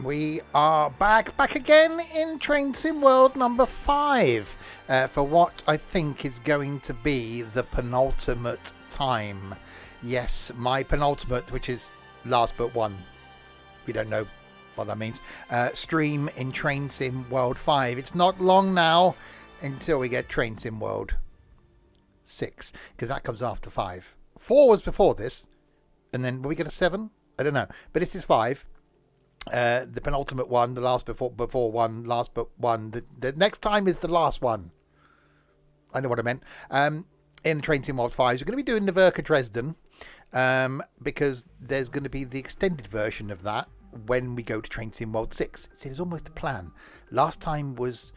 We are back again in Train Sim World number 5 for what I think is going to be the penultimate time. Yes, my penultimate, which is last but one. If you don't know what that means. Stream in Train Sim World 5. It's not long now until we get Train Sim World 6, because that comes after 5. 4 was before this, and then will we get a 7? I don't know, but this is 5. The penultimate one, the last before one, last but one. The next time is the last one. I know what I meant. In Train Sim World 5, we're going to be doing Nahverkehr Dresden, because there's going to be the extended version of that when we go to Train Sim World 6. It's almost a plan. Last time was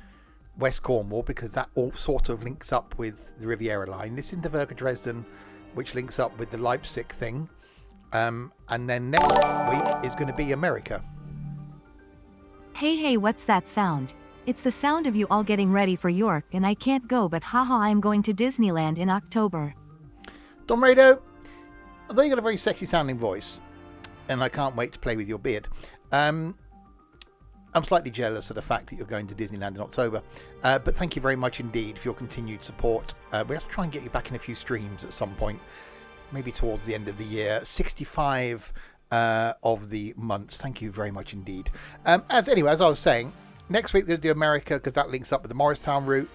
West Cornwall, because that all sort of links up with the Riviera line. This is Nahverkehr Dresden, which links up with the Leipzig thing. And then next week is going to be America. Hey, what's that sound? It's the sound of you all getting ready for York, and I can't go, but haha, I'm going to Disneyland in October. Don Rado, although you've got a very sexy sounding voice, and I can't wait to play with your beard, I'm slightly jealous of the fact that you're going to Disneyland in October. But thank you very much indeed for your continued support. We have to try and get you back in a few streams at some point. Maybe towards the end of the year. 65 of the months. Thank you very much indeed. As I was saying, next week we're going to do America, because that links up with the Morristown route.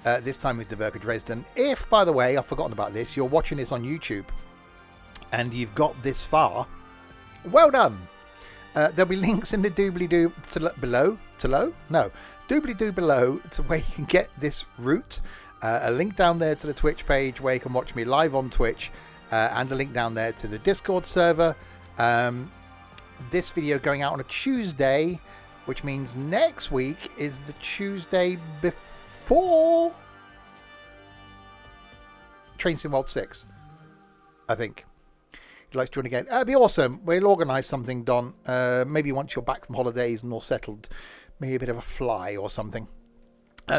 This time is Nahverkehr Dresden. If, by the way, I've forgotten about this, you're watching this on YouTube and you've got this far, well done. There'll be links in the doobly-doo below to where you can get this route. A link down there to the Twitch page where you can watch me live on Twitch. And a link down there to the Discord server. This video going out on a Tuesday, which means next week is the Tuesday before Train Sim World 6, I think. If you'd like to join again, it'd be awesome. We'll organise something, Don. Maybe once you're back from holidays and all settled, maybe a bit of a fly or something.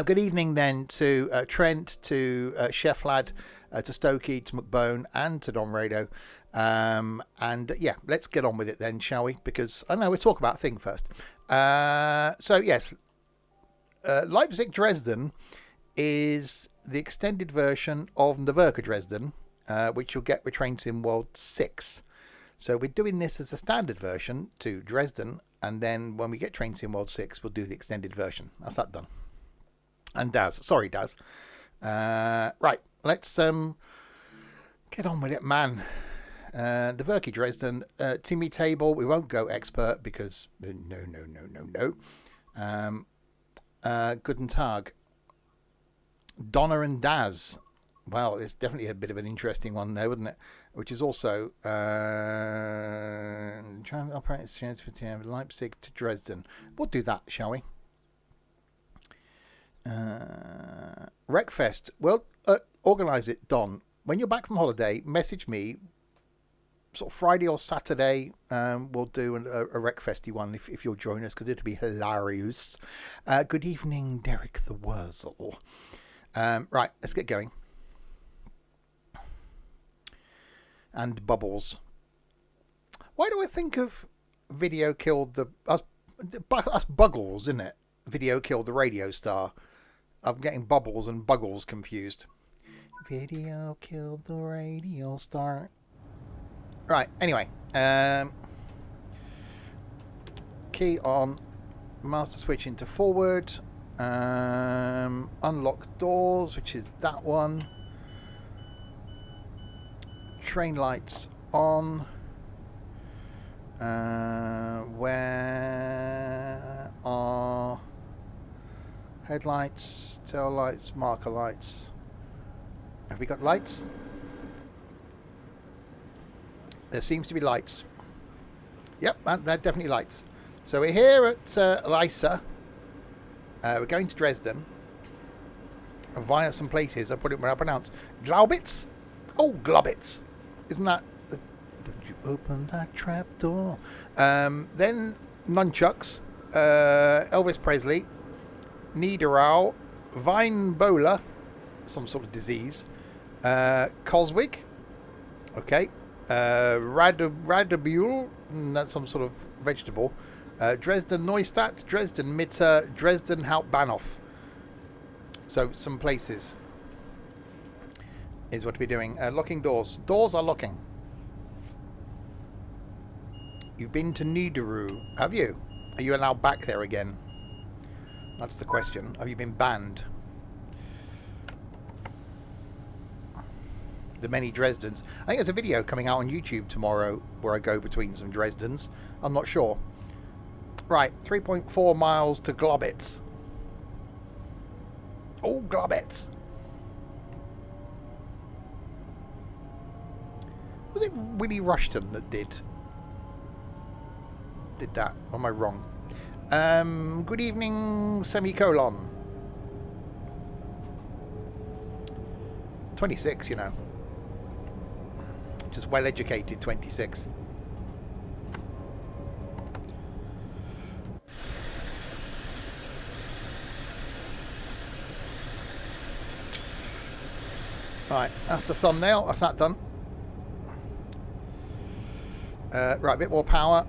Good evening then to Trent, to Chef Lad, to Stokey, to McBone, and to Don Rado. And yeah, let's get on with it then, shall we? Because I know we'll talk about a thing first. So yes, Leipzig Dresden is the extended version of Nahverkehr Dresden, which you'll get with Train Sim World 6. So we're doing this as a standard version to Dresden, and then when we get Train Sim World 6, we'll do the extended version. That's that done. And Daz, right, let's get on with it, man. The Nahverkehr Dresden, Timmy table. We won't go expert because no. Guten Tag, Donna and Daz. Well, it's definitely a bit of an interesting one there, wouldn't it? Which is also Leipzig to Dresden. We'll do that, shall we? Wreckfest. Well, organise it, Don. When you're back from holiday, message me. Sort of Friday or Saturday, we'll do a Wreckfesty one if you'll join us, because it'll be hilarious. Good evening, Derek the Wurzel. Right, let's get going. And Bubbles. Why do I think of video killed us Buggles, isn't it? Video killed the radio star. I'm getting Bubbles and Buggles confused. Video killed the radio star. Right, anyway. Key on. Master switch into forward. Unlock doors, which is that one. Train lights on. Where are headlights, tail lights, marker lights? Have we got lights? There seems to be lights. Yep, they're definitely lights. So we're here at Lysa. We're going to Dresden via some places. I put it where I pronounce Glaubitz. Oh, Globitz. Isn't that? Don't you open that trap door? Then Nunchucks, Elvis Presley, Niederau, Weinbola, some sort of disease, Coswig, okay, Radabule, that's some sort of vegetable, Dresden Neustadt, Dresden Mitte, Dresden Hauptbahnhof. So some places is what we're doing. Locking doors. Doors are locking. You've been to Niederu, have you? Are you allowed back there again? That's the question. Have you been banned? The many Dresdens. I think there's a video coming out on YouTube tomorrow where I go between some Dresdens. I'm not sure. Right, 3.4 miles to Globitz. Oh, Globitz. Was it Willie Rushton that did that? Or am I wrong? Good evening, semicolon. 26, you know. Just well-educated 26. Right, that's the thumbnail. That's that done. Right, a bit more power.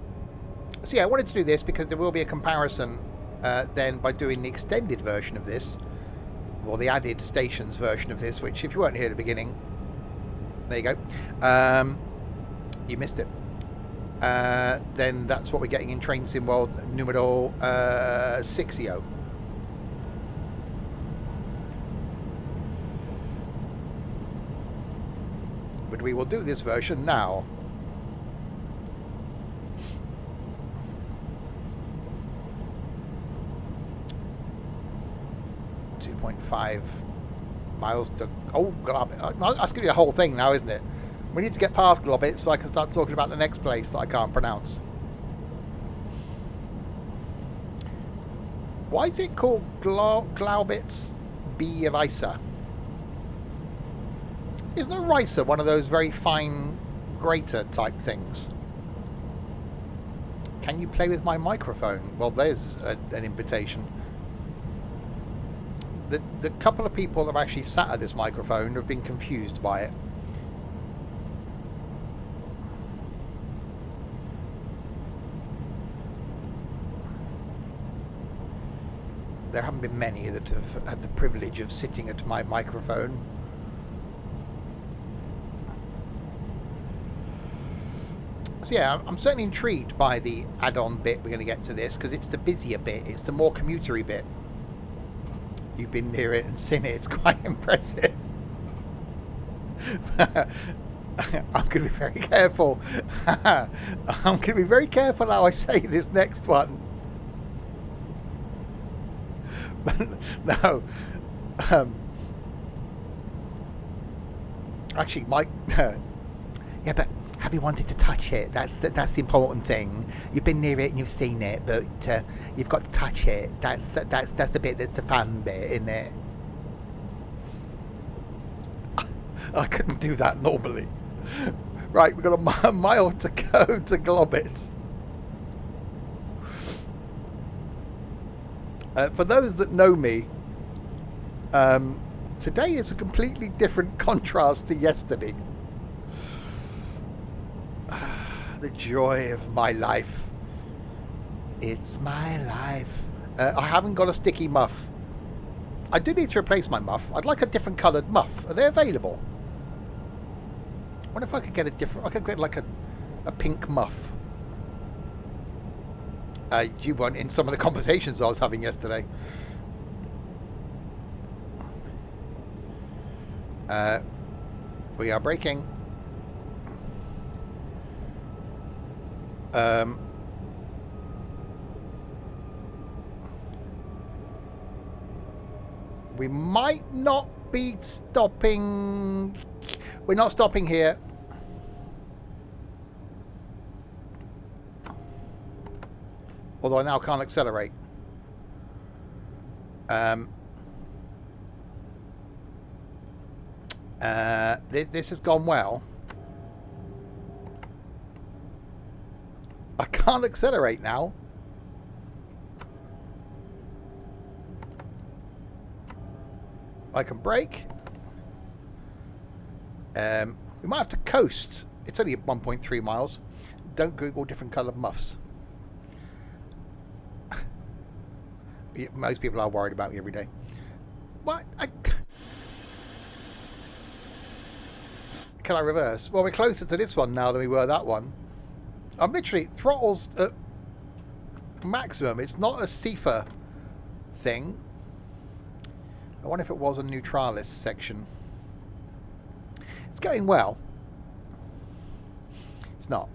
So yeah, I wanted to do this because there will be a comparison then by doing the extended version of this, or the added stations version of this, which if you weren't here at the beginning, there you go. You missed it. Then that's what we're getting in Train Sim World numero 60. But we will do this version now. .5 miles to... Oh, Globitz. That's going to be a whole thing now, isn't it? We need to get past Globitz so I can start talking about the next place that I can't pronounce. Why is it called Glaubitz B. Reiser? Isn't a Reiser one of those very fine grater type things? Can you play with my microphone? Well, there's an invitation. The couple of people that have actually sat at this microphone have been confused by it. There haven't been many that have had the privilege of sitting at my microphone. So yeah, I'm certainly intrigued by the add-on bit we're going to get to this, because it's the busier bit, it's the more commutery bit. You've been near it and seen it, it's quite impressive. I'm going to be very careful. I'm going to be very careful how I say this next one. No. Actually, Mike... yeah, but have you wanted to touch it? That's the important thing. You've been near it and you've seen it, but you've got to touch it. That's the bit that's the fun bit, isn't it? I couldn't do that normally. Right, we've got a mile to go to Globitz. For those that know me, today is a completely different contrast to yesterday. The joy of my life. It's my life. I haven't got a sticky muff. I do need to replace my muff. I'd like a different coloured muff. Are they available? I wonder if I could get a different... I could get like a pink muff. You weren't in some of the conversations I was having yesterday. We are braking. We might not be stopping. We're not stopping here. Although I now can't accelerate. This has gone well. I can't accelerate now. I can brake. We might have to coast. It's only 1.3 miles. Don't Google different coloured muffs. Most people are worried about me every day. What? Can I reverse? Well, we're closer to this one now than we were that one. I'm literally throttles at maximum. It's not a CIFA thing. I wonder if it was a neutralis section. It's going well. It's not.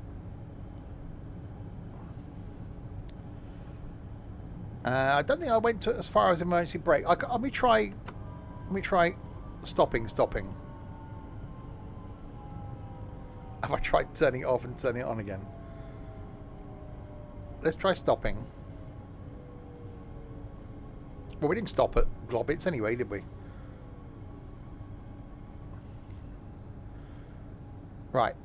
I don't think I went to as far as emergency brake. Let me try stopping. Have I tried turning it off and turning it on again? Let's try stopping. Well, we didn't stop at Globbits anyway, did we? Right.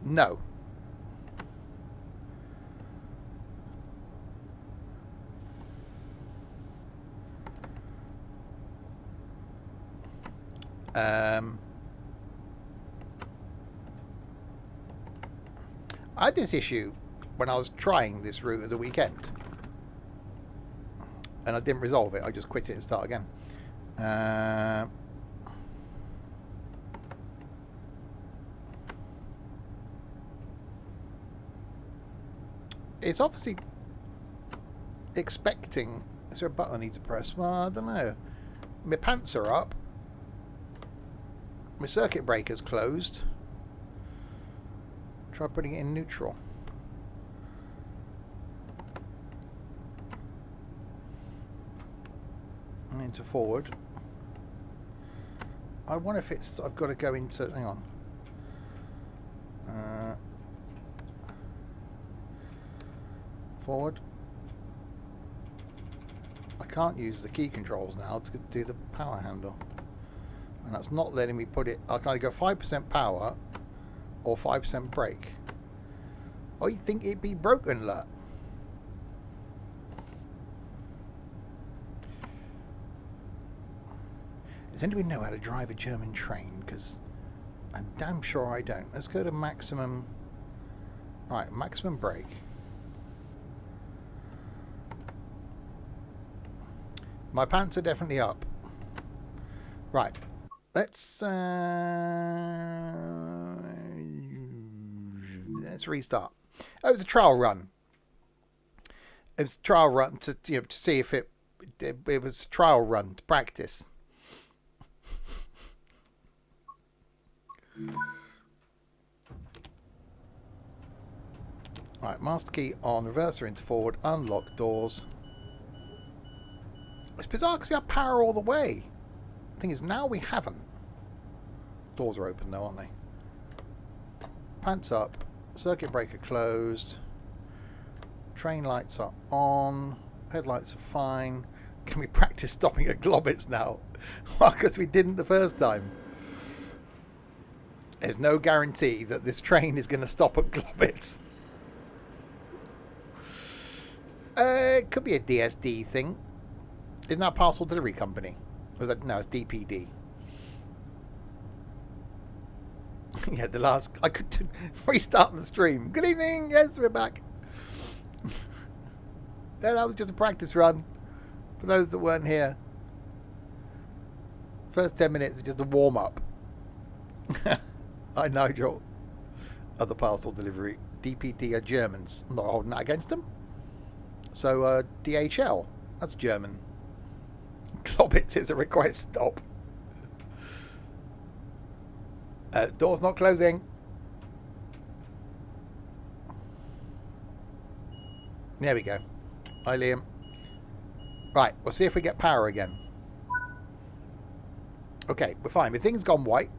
No. I had this issue when I was trying this route at the weekend, and I didn't resolve it. I just quit it and start again. It's obviously expecting. Is there a button I need to press? Well, I don't know. My pants are up. My circuit breaker's closed. Try putting it in neutral. And into forward. I wonder if it's... I've got to go into... Hang on. Forward. I can't use the key controls now to do the power handle. And that's not letting me put it... I can either go 5% power or 5% brake. I think it'd be broken, look. Does anybody know how to drive a German train? Because I'm damn sure I don't. Let's go to maximum... Right, maximum brake. My pants are definitely up. Right. Let's restart. It was a trial run. It was a trial run to see if it was a trial run to practice. Right, master key on, reverser into forward, unlock doors. It's bizarre because we have power all the way. The thing is, now we haven't. Doors are open though, aren't they? Pants up. Circuit breaker closed. Train lights are on. Headlights are fine. Can we practice stopping at Globbits now? Well, because we didn't the first time. There's no guarantee that this train is going to stop at Globbits. It could be a DSD thing. Isn't that a parcel delivery company? Or is that, no, it's DPD. Yeah, the last... I could restart the stream. Good evening. Yes, we're back. Yeah, that was just a practice run. For those that weren't here. First 10 minutes is just a warm-up. Hi, Nigel. Other parcel delivery. DPD are Germans. I'm not holding that against them. So, DHL. That's German. Globbits is a request stop. Door's not closing. There we go. Hi, Liam. Right, we'll see if we get power again. Okay, we're fine. The thing's gone white.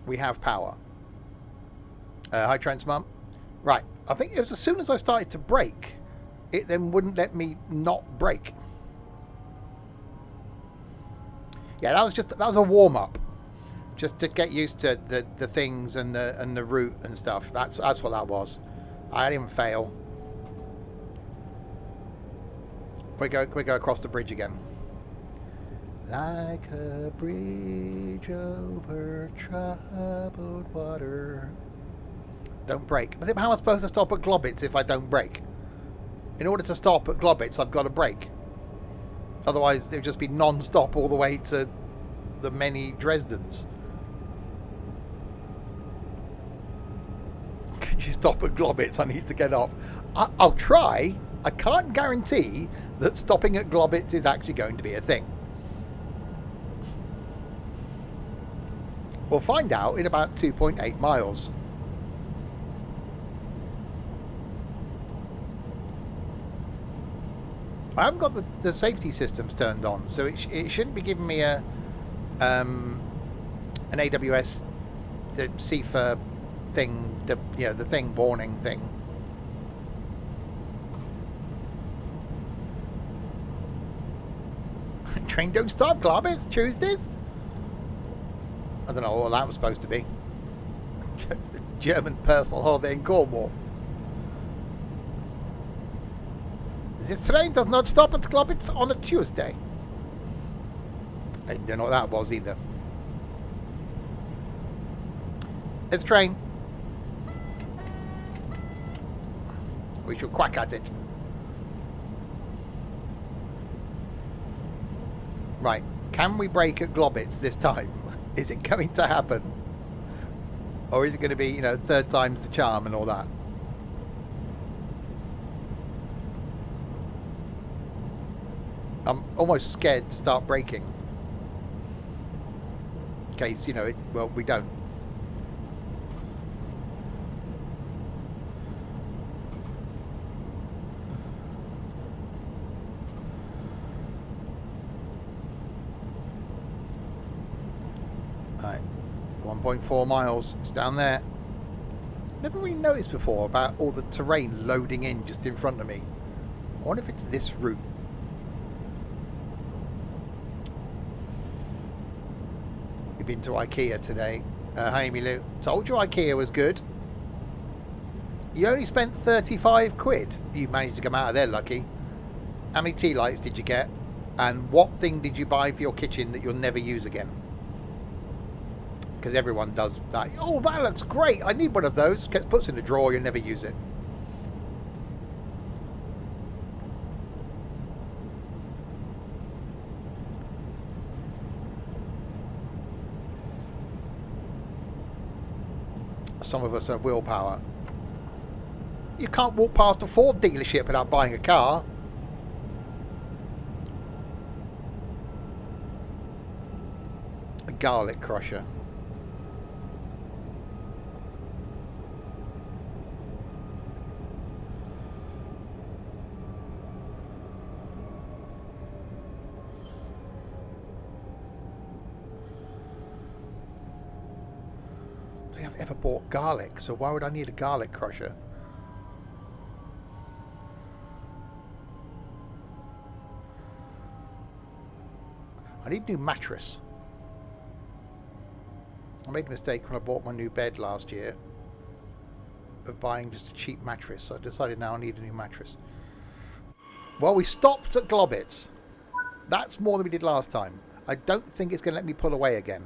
We have power. Hi, Trent's mum. Right, I think it was as soon as I started to brake, it then wouldn't let me not brake. Yeah, that was a warm up, just to get used to the things and the route and stuff. That's what that was. I didn't fail. We go across the bridge again. Like a bridge over troubled water. Don't brake. But then how am I supposed to stop at Globitz if I don't brake? In order to stop at Globitz, I've got to brake. Otherwise, it would just be non-stop all the way to the many Dresdens. Could you stop at Globitz? I need to get off. I'll try. I can't guarantee that stopping at Globitz is actually going to be a thing. We'll find out in about 2.8 miles. I haven't got the safety systems turned on, so it shouldn't be giving me an AWS the CFA thing, the thing warning thing. Train don't stop, Globitz, Tuesdays? I don't know what that was supposed to be. German personal holiday in Cornwall. This train does not stop at Globitz on a Tuesday. I don't know what that was either. It's a train. We shall quack at it. Right. Can we brake at Globitz this time? Is it going to happen? Or is it going to be, third time's the charm and all that? I'm almost scared to start braking. In case, well, we don't. Alright. 1.4 miles. It's down there. Never really noticed before about all the terrain loading in just in front of me. I wonder if it's this route. Been to IKEA today. Hi Emilu. Told you IKEA was good. You only spent 35 quid. You managed to come out of there lucky. How many tea lights did you get? And what thing did you buy for your kitchen that you'll never use again? Because everyone does that. Oh, that looks great. I need one of those. Gets puts in the drawer. You'll never use it. Some of us have willpower. You can't walk past a Ford dealership without buying a car. A garlic crusher. Ever bought garlic, so why would I need a garlic crusher? I need a new mattress. I made a mistake when I bought my new bed last year of buying just a cheap mattress, so I decided now I need a new mattress. Well, we stopped at Globitz. That's more than we did last time. I don't think it's going to let me pull away again,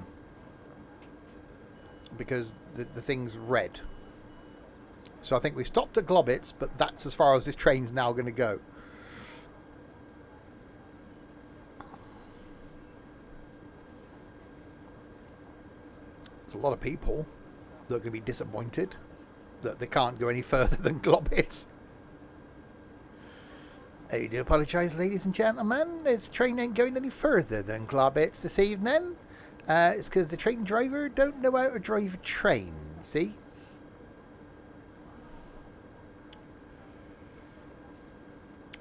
because the thing's red. So I think we stopped at Globitz, but that's as far as this train's now going to go. There's a lot of people that are going to be disappointed that they can't go any further than Globitz. I do apologise, ladies and gentlemen. This train ain't going any further than Globitz this evening. It's because the train driver don't know how to drive a train, see?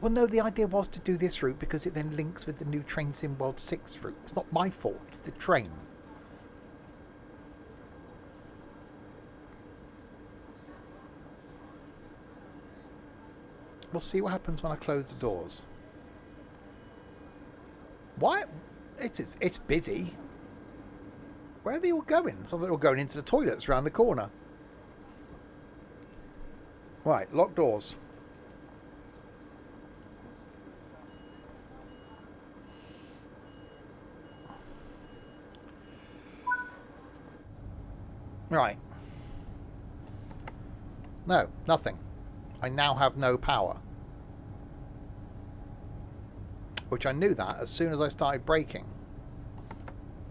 Well, no, the idea was to do this route because it then links with the new Train Sim World 6 route. It's not my fault, it's the train. We'll see what happens when I close the doors. Why? It's busy. Where are they all going? I thought they were all going into the toilets around the corner. Right, lock doors. Right. No, nothing. I now have no power. Which I knew that as soon as I started braking.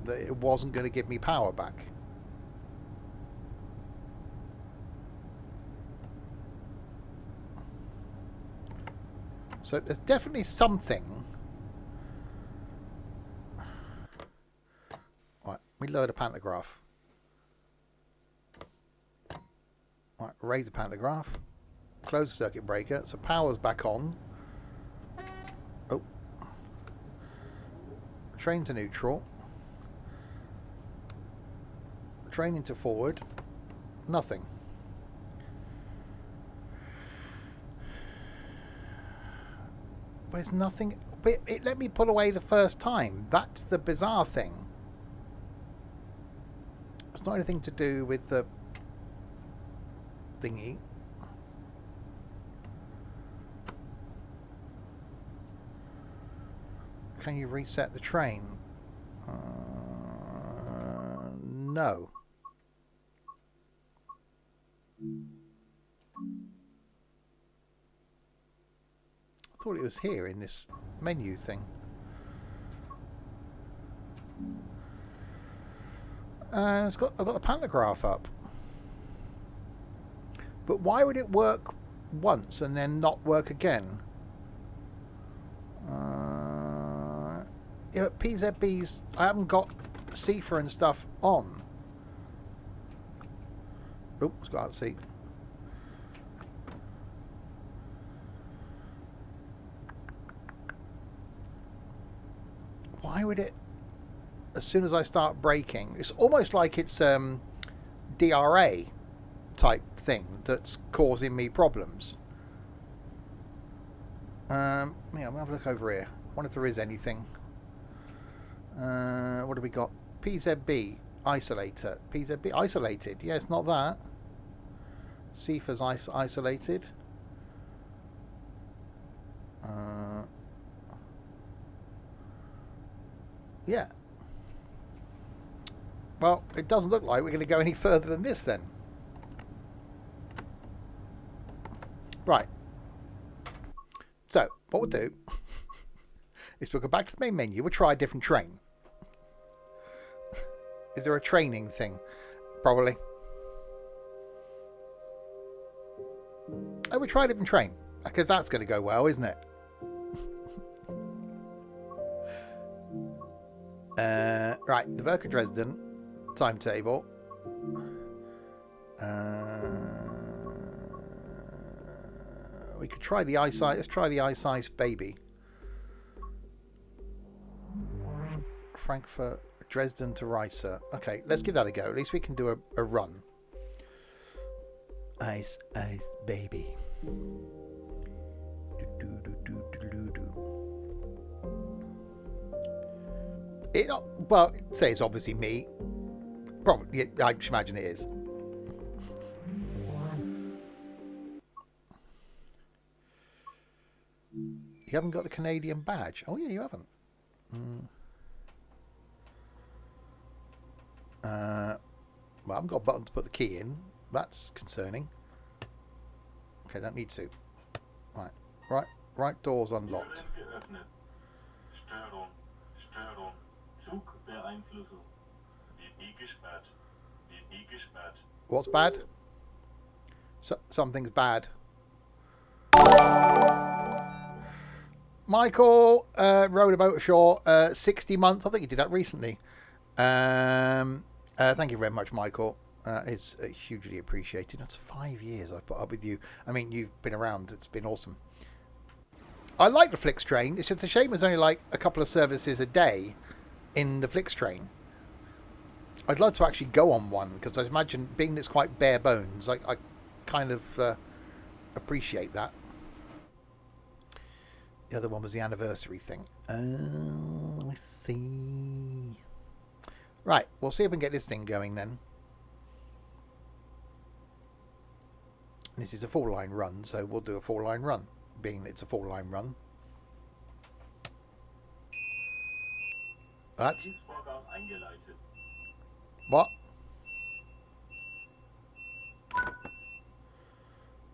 That it wasn't going to give me power back. So there's definitely something. Right, we lower the pantograph. Right, raise the pantograph. Close the circuit breaker. So power's back on. Oh. Train to neutral. Train into forward. Nothing. There's nothing. But it let me pull away the first time. That's the bizarre thing. It's not anything to do with the thingy. Can you reset the train? No. I thought it was here in this menu thing. I've got the pantograph up. But why would it work once and then not work again? Yeah, PZB's, I haven't got CIFA and stuff on. Oh, it's got out of seat. Why would it, as soon as I start braking, it's almost like it's DRA type thing that's causing me problems. Yeah, I'm gonna have a look over here. I wonder if there is anything. What have we got? PZB isolator. PZB isolated. Yeah, it's not that. CIFA's isolated. Yeah. Well, it doesn't look like we're going to go any further than this then. Right. So, what we'll do is we'll go back to the main menu. We'll try a different train. Is there a training thing? Probably. Oh, we'll try a different train. Because that's going to go well, isn't it? Right, Nahverkehr Dresden timetable. We could try the ice. Let's try the ice baby. Frankfurt, Dresden to Rice. Okay, let's give that a go. At least we can do a run. Ice baby. Well, say it's obviously me. Probably, I imagine it is. You haven't got the Canadian badge. Oh yeah, you haven't. Well, I haven't got a button to put the key in. That's concerning. Okay, don't need to. Right door's unlocked. What's bad? Something's bad. Michael rode a boat ashore 60 months. I think he did that recently. Thank you very much, Michael. It's hugely appreciated. That's 5 years I've put up with you. I mean, you've been around. It's been awesome. I like the Flix train. It's just a shame there's only like a couple of services a day in the Flix train. I'd love to actually go on one because I imagine being that it's quite bare bones, I kind of appreciate that. The other one was the anniversary thing. Let's see. Right, we'll see if we can get this thing going then. This is a 4-line run, so we'll do a 4-line run, being that it's a 4-line run. That's... What?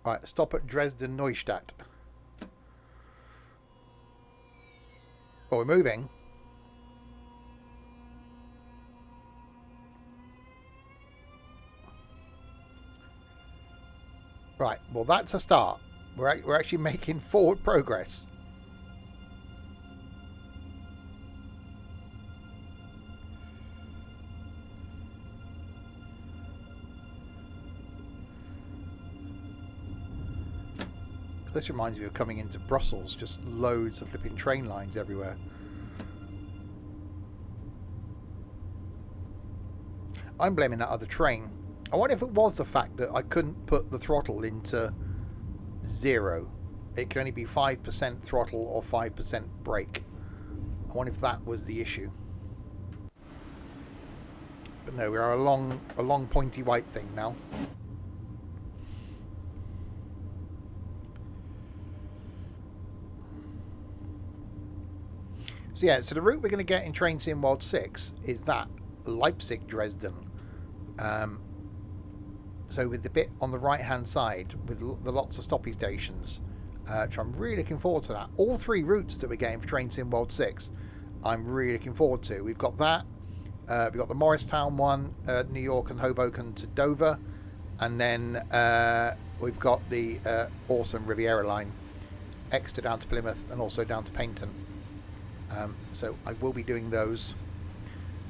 Right, stop at Dresden Neustadt. Oh, we're moving. Right, well that's a start. We're actually making forward progress. This reminds me of coming into Brussels, just loads of flipping train lines everywhere. I'm blaming that other train. I wonder if it was the fact that I couldn't put the throttle into 0. It can only be 5% throttle or 5% brake. I wonder if that was the issue. But no, we are a long pointy white thing now. So yeah, so the route we're going to get in Train Sim World 6 is that Leipzig Dresden. So with the bit on the right hand side with the lots of stoppy stations, which I'm really looking forward to that. All 3 routes that we're getting for Train Sim World 6, I'm really looking forward to. We've got that. We've got the Morristown one, New York and Hoboken to Dover, and then we've got the awesome Riviera line, Exeter down to Plymouth and also down to Paignton. So I will be doing those,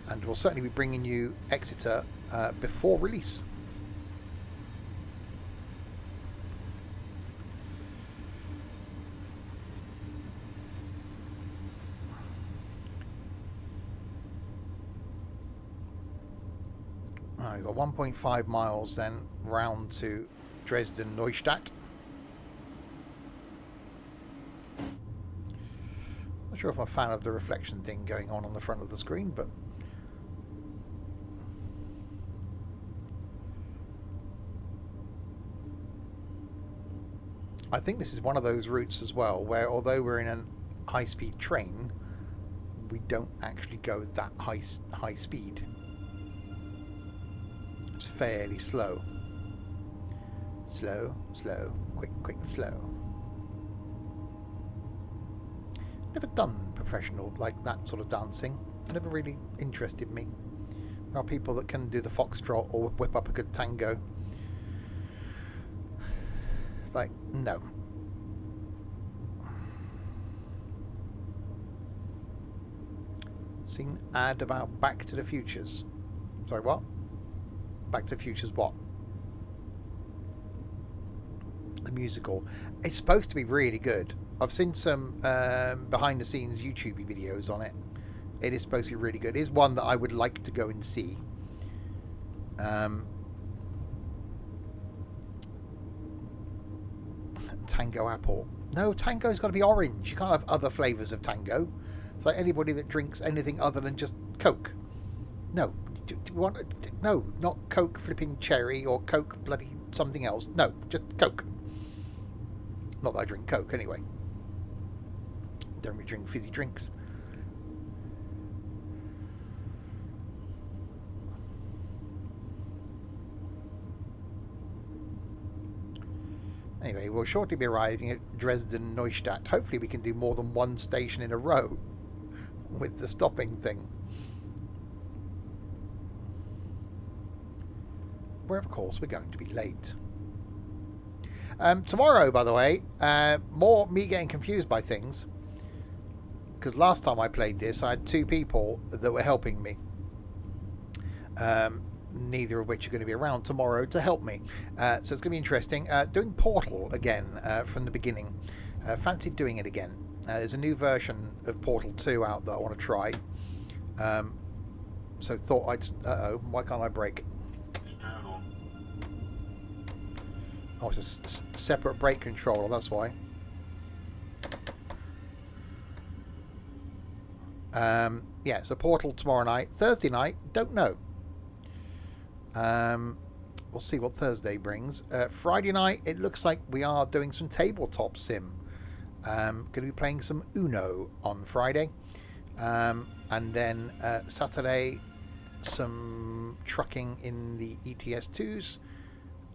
and we'll certainly be bringing you Exeter before release. We've got 1.5 miles then round to Dresden Neustadt. Not sure if I'm a fan of the reflection thing going on the front of the screen, but I think this is one of those routes as well where, although we're in a high-speed train, we don't actually go that high speed. It's fairly slow. Slow, slow, quick, quick, slow. Never done professional like that sort of dancing. Never really interested me. There are people that can do the foxtrot or whip up a good tango. It's like, no. Seen ad about Back to the Futures. Sorry, what? Back to the Futures what? The musical. It's supposed to be really good. I've seen some behind the scenes YouTube videos on it. It is supposed to be really good. It is one that I would like to go and see. Tango apple. No, tango's got to be orange. You can't have other flavours of tango. It's like anybody that drinks anything other than just Coke. No. Do you want... No, not Coke flipping cherry or Coke bloody something else. No, just Coke. Not that I drink Coke anyway. Don't really drink fizzy drinks. Anyway, we'll shortly be arriving at Dresden Neustadt. Hopefully we can do more than one station in a row with the stopping thing. Where, of course, we're going to be late. Tomorrow, by the way, more me getting confused by things. Because last time I played this, I had 2 people that were helping me. Neither of which are going to be around tomorrow to help me. So it's going to be interesting. Doing Portal again from the beginning. Fancied doing it again. There's a new version of Portal 2 out that I want to try. So thought I'd... Uh-oh, why can't I brake? Oh, it's a separate brake controller, that's why. Yeah, so Portal tomorrow night. Thursday night, don't know. We'll see what Thursday brings. Friday night, it looks like we are doing some tabletop sim. Going to be playing some Uno on Friday. And then Saturday, some trucking in the ETS2s.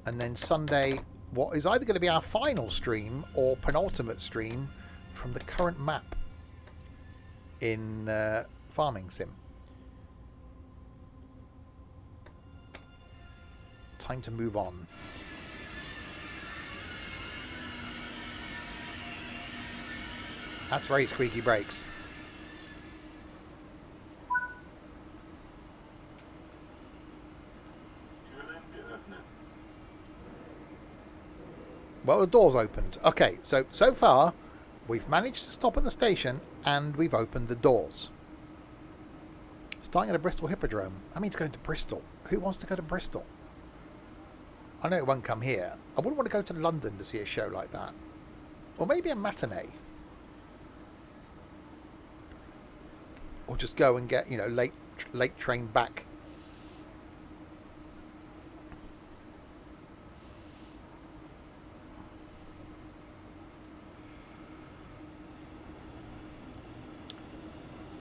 And then Sunday, what is either going to be our final stream or penultimate stream from the current map in Farming Sim. Time to move on. That's very squeaky brakes. Well, the door's opened. Okay, so far, we've managed to stop at the station and we've opened the doors. Starting at a Bristol Hippodrome. That means going to Bristol. Who wants to go to Bristol? I know it won't come here. I wouldn't want to go to London to see a show like that. Or maybe a matinee. Or just go and get, you know, late train back.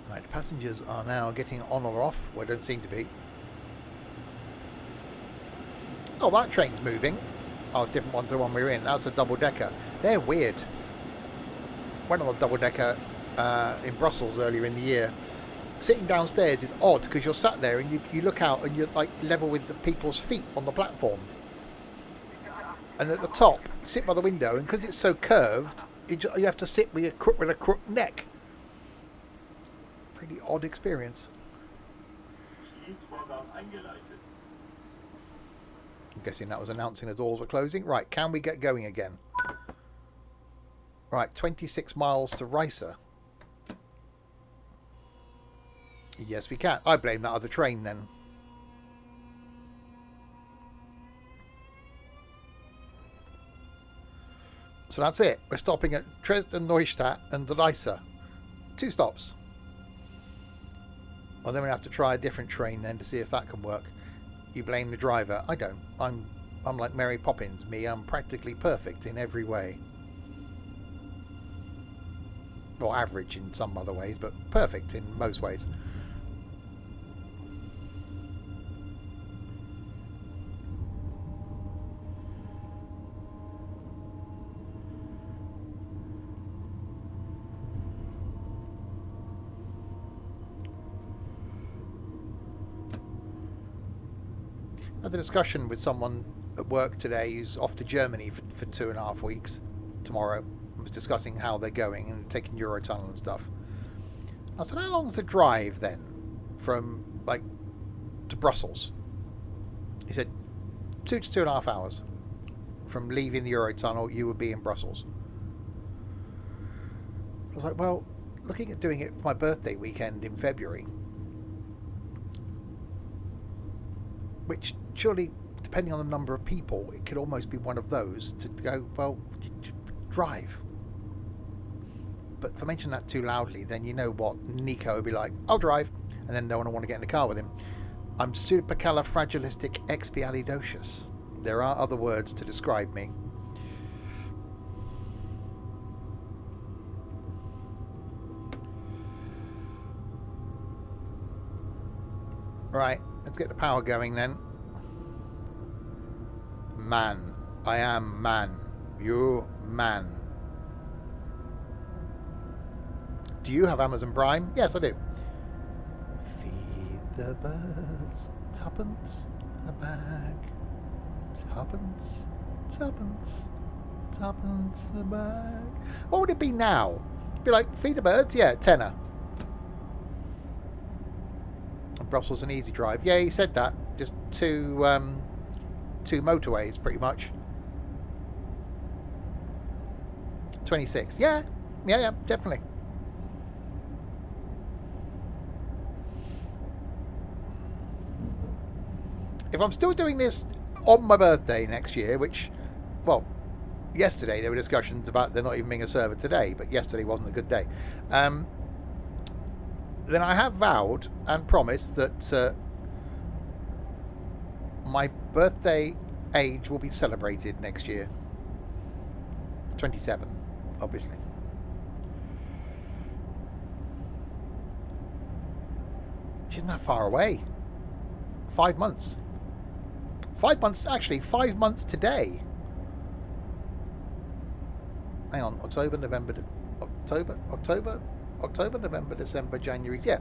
Right, passengers are now getting on or off. Well, don't seem to be. Oh, that train's moving. Oh, it's a different one to the one we were in. That's a double-decker. They're weird. Went on a double-decker in Brussels earlier in the year. Sitting downstairs is odd because you're sat there and you look out and you're like level with the people's feet on the platform. And at the top, you sit by the window, and because it's so curved, you have to sit with a crook neck. Pretty odd experience. I'm guessing that was announcing the doors were closing. Right, can we get going again? Right, 26 miles to Ricer. Yes, we can. I blame that other train then. So that's it. We're stopping at Dresden, Neustadt and Ricer. 2 stops. Well, then we have to try a different train then to see if that can work. You blame the driver. I don't. I'm like Mary Poppins. Me, I'm practically perfect in every way. Well, average in some other ways, but perfect in most ways. I had a discussion with someone at work today who's off to Germany for 2.5 weeks tomorrow. I was discussing how they're going and taking Eurotunnel and stuff. I said, how long's the drive then from like to Brussels? He said 2 to 2.5 hours from leaving the Eurotunnel. You would be in Brussels. I was like, well, looking at doing it for my birthday weekend in February, which surely, depending on the number of people, it could almost be one of those to go, well, drive. But if I mention that too loudly, then you know what, Nico would be like, I'll drive, and then no one will want to get in the car with him. I'm supercalifragilisticexpialidocious. There are other words to describe me. Right, let's get the power going then. Man. I am man. You man. Do you have Amazon Prime? Yes, I do. Feed the birds. Tuppence a bag. Tuppence. Tuppence. Tuppence a bag. What would it be now? It'd be like, feed the birds? Yeah, tenner. Brussels an easy drive. Yeah, he said that. Just two motorways, pretty much. 26. Yeah, definitely. If I'm still doing this on my birthday next year, which, well, yesterday there were discussions about there not even being a server today, but yesterday wasn't a good day. Then I have vowed and promised that my birthday age will be celebrated next year. 27, obviously. Which isn't that far away. 5 months. 5 months, actually, 5 months today. hang on, October, November, December, January. Yeah,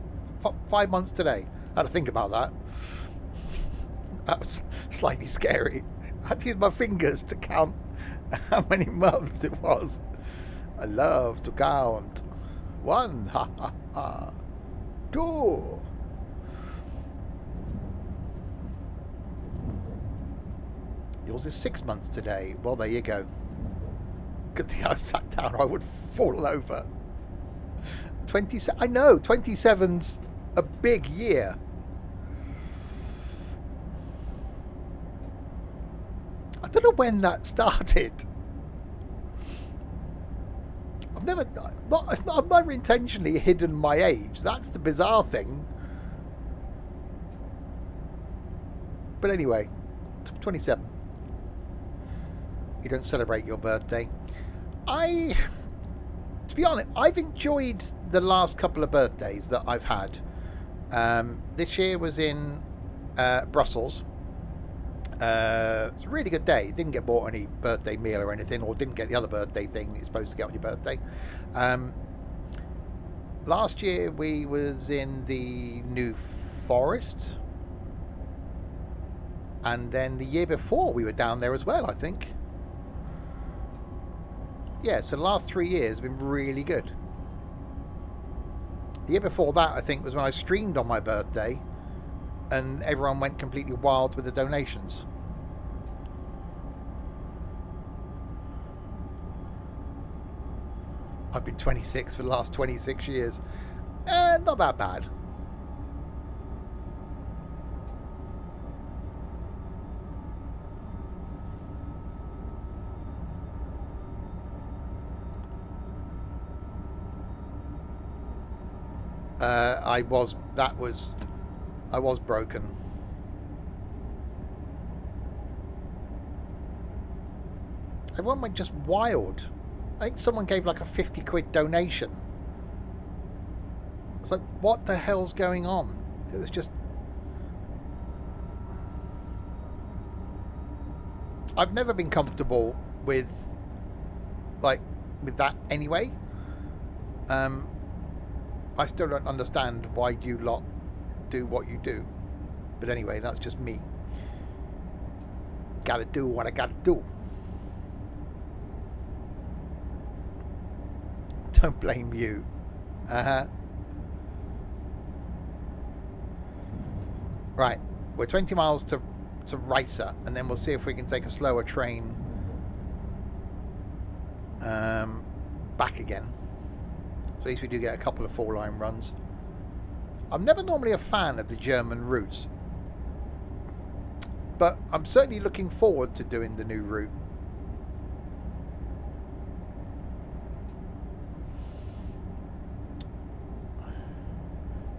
5 months today. I had to think about that. That was slightly scary. I had to use my fingers to count how many months it was. I love to count. 1, ha ha ha. 2. Yours is 6 months today. Well, there you go. Good thing I sat down or I would fall over. 27. I know, 27's a big year. I don't know when that started. I've never intentionally hidden my age. That's the bizarre thing. But anyway, 27. You don't celebrate your birthday. To be honest, I've enjoyed the last couple of birthdays that I've had. This year was in Brussels. It's a really good day. Didn't get bought any birthday meal or anything, or didn't get the other birthday thing you're supposed to get on your birthday. Last year we was in the New Forest, and then the year before we were down there as well, I think. Yeah, so the last 3 years have been really good. The year before that, I think, was when I streamed on my birthday and everyone went completely wild with the donations. I've been 26 for the last 26 years. Not that bad. I was broken. Everyone went just wild. I think someone gave like a 50 quid donation. It's like, what the hell's going on? It was just... I've never been comfortable with that anyway. I still don't understand why you lot do what you do. But anyway, that's just me. Gotta do what I gotta do. Don't blame you. Right, we're 20 miles to Ricer, and then we'll see if we can take a slower train back again. So at least we do get a couple of 4-line runs. I'm never normally a fan of the German routes, but I'm certainly looking forward to doing the new route.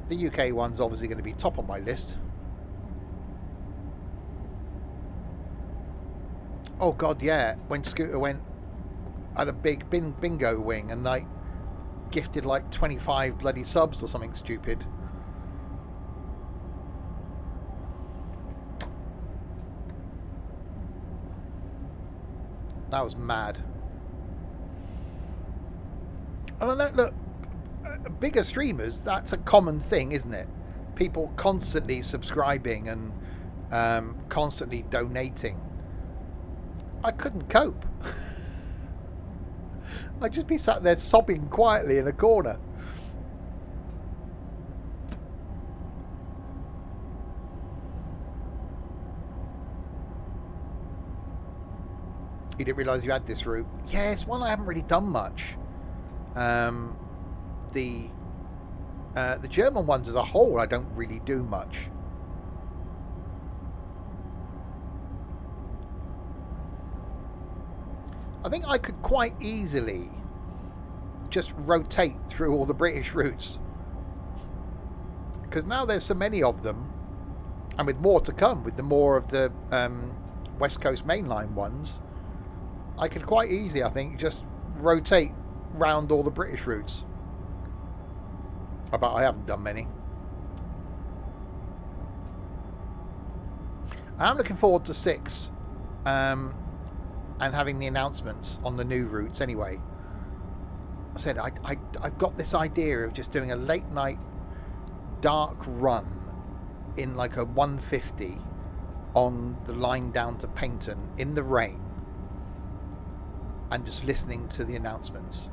The UK one's obviously going to be top on my list. Oh god, yeah, when Scooter went, had a big bingo wing and like gifted like 25 bloody subs or something stupid. That was mad. I don't know, look, bigger streamers, that's a common thing, isn't it? People constantly subscribing and constantly donating. I couldn't cope. I'd just be sat there sobbing quietly in a corner. You didn't realise you had this route? Yeah, it's one I haven't really done much. The German ones as a whole, I don't really do much. I think I could quite easily just rotate through all the British routes, because now there's so many of them, and with more to come, with the more of the West Coast mainline ones, I could quite easily, I think, just rotate round all the British routes. But I haven't done many. I'm looking forward to 6 and having the announcements on the new routes anyway. said, I've got this idea of just doing a late night dark run in like a 150 on the line down to Paynton in the rain and just listening to the announcements.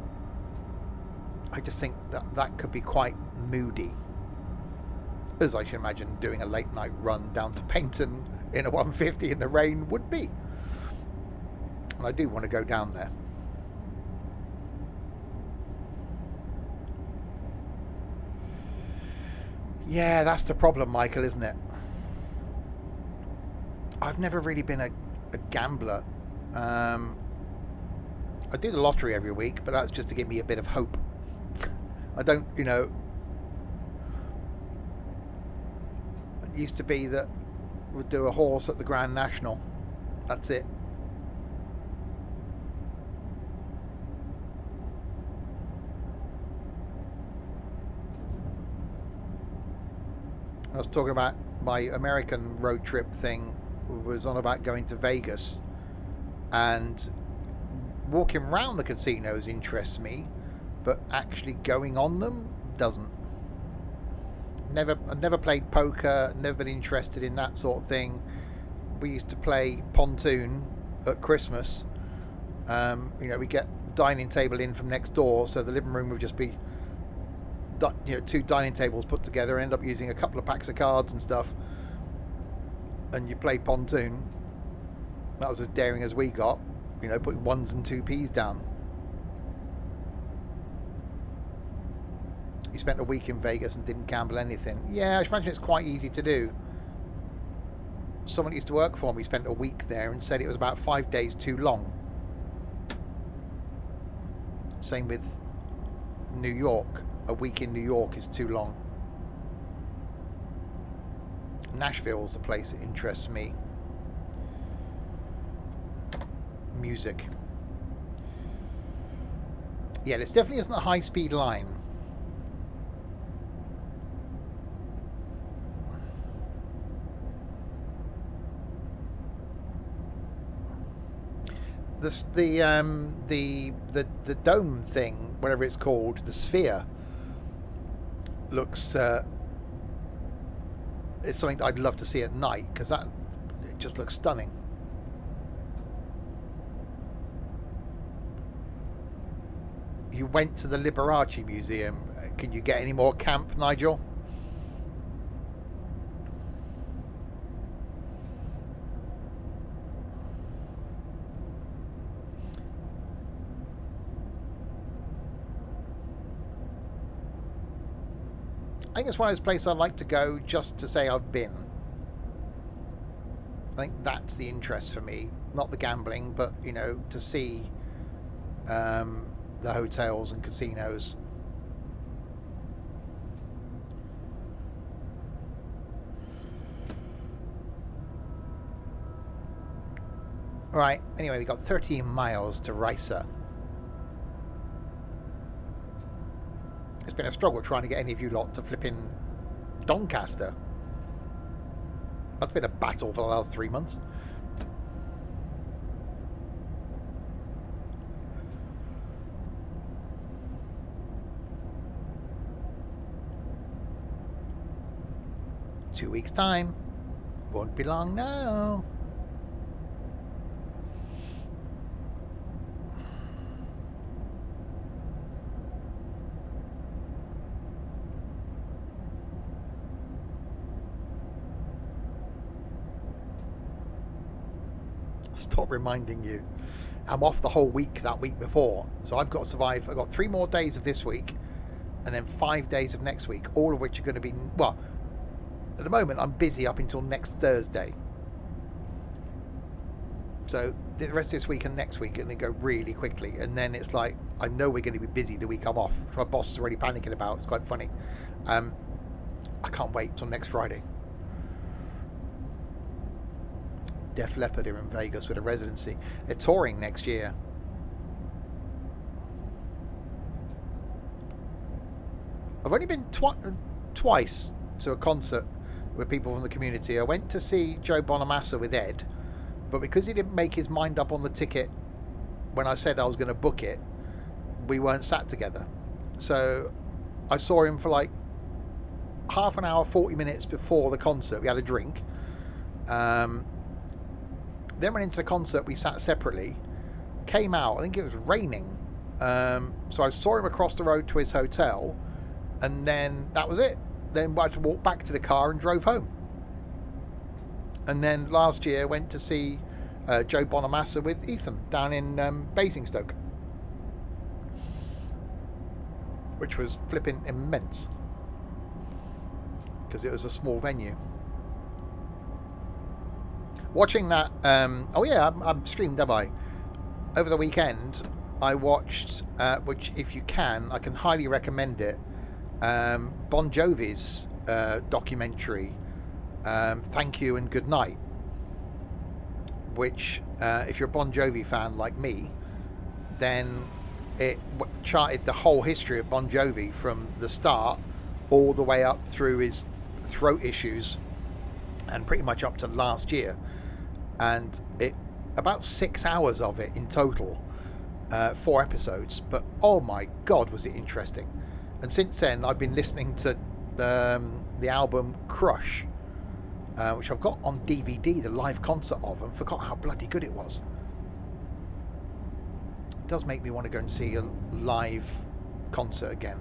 I just think that could be quite moody, as I should imagine doing a late night run down to Paynton in a 150 in the rain would be. And I do want to go down there. Yeah, that's the problem, Michael, isn't it? I've never really been a gambler. I do the lottery every week, but that's just to give me a bit of hope. I don't, you know... It used to be that we'd do a horse at the Grand National. That's it. I was talking about my American road trip thing, was on about going to Vegas, and walking around the casinos interests me, but actually going on them doesn't. I've never played poker, never been interested in that sort of thing. We used to play pontoon at Christmas. You know, we get dining table in from next door, so the living room would just be, you know, 2 dining tables put together, end up using a couple of packs of cards and stuff, and you play pontoon. That was as daring as we got, you know, putting 1s and 2p's down. You spent a week in Vegas and didn't gamble anything. Yeah, I imagine it's quite easy to do. Someone used to work for me spent a week there and said it was about 5 days too long. Same with New York. A week in New York is too long. Nashville's the place that interests me. Music. Yeah, this definitely isn't a high-speed line. The dome thing, whatever it's called, the sphere, looks it's something I'd love to see at night, because that it just looks stunning. You went to the Liberace Museum. Can you get any more camp, Nigel? I think it's one of those places I'd like to go just to say I've been. I think that's the interest for me. Not the gambling, but, you know, to see the hotels and casinos. Right, anyway, we got 13 miles to Risa. It's been a struggle trying to get any of you lot to flip in Doncaster. That's been a battle for the last 3 months. Two weeks' time. Won't be long now. Stop reminding you. I'm off the whole week that week before, so I've got to survive. I've got 3 more days of this week and then 5 days of next week, all of which are going to be, well, at the moment I'm busy up until next Thursday, so the rest of this week and next week are going to go really quickly, and then it's like I know we're going to be busy the week I'm off. My boss is already panicking about. It's quite funny. I can't wait till next Friday. Def Leppard are in Vegas with a residency. They're touring next year. I've only been twice to a concert with people from the community. I went to see Joe Bonamassa with Ed, but because he didn't make his mind up on the ticket when I said I was going to book it, we weren't sat together. So I saw him for like half an hour, 40 minutes before the concert. We had a drink. Then went into the concert. We sat separately. Came out. I think it was raining. So I saw him across the road to his hotel. And then that was it. Then I had to walk back to the car and drove home. And then last year went to see Joe Bonamassa with Ethan down in Basingstoke, which was flipping immense because it was a small venue. Watching that, oh yeah, I'm streamed, have I? Over the weekend, I watched, which if you can, I can highly recommend it, Bon Jovi's documentary, Thank You and Good Night, which if you're a Bon Jovi fan like me, then it charted the whole history of Bon Jovi from the start all the way up through his throat issues and pretty much up to last year. And it about 6 hours of it in total, 4 episodes, but oh my god was it interesting. And since then I've been listening to the album Crush, which I've got on DVD, the live concert of, and forgot how bloody good it was. It does make me want to go and see a live concert again.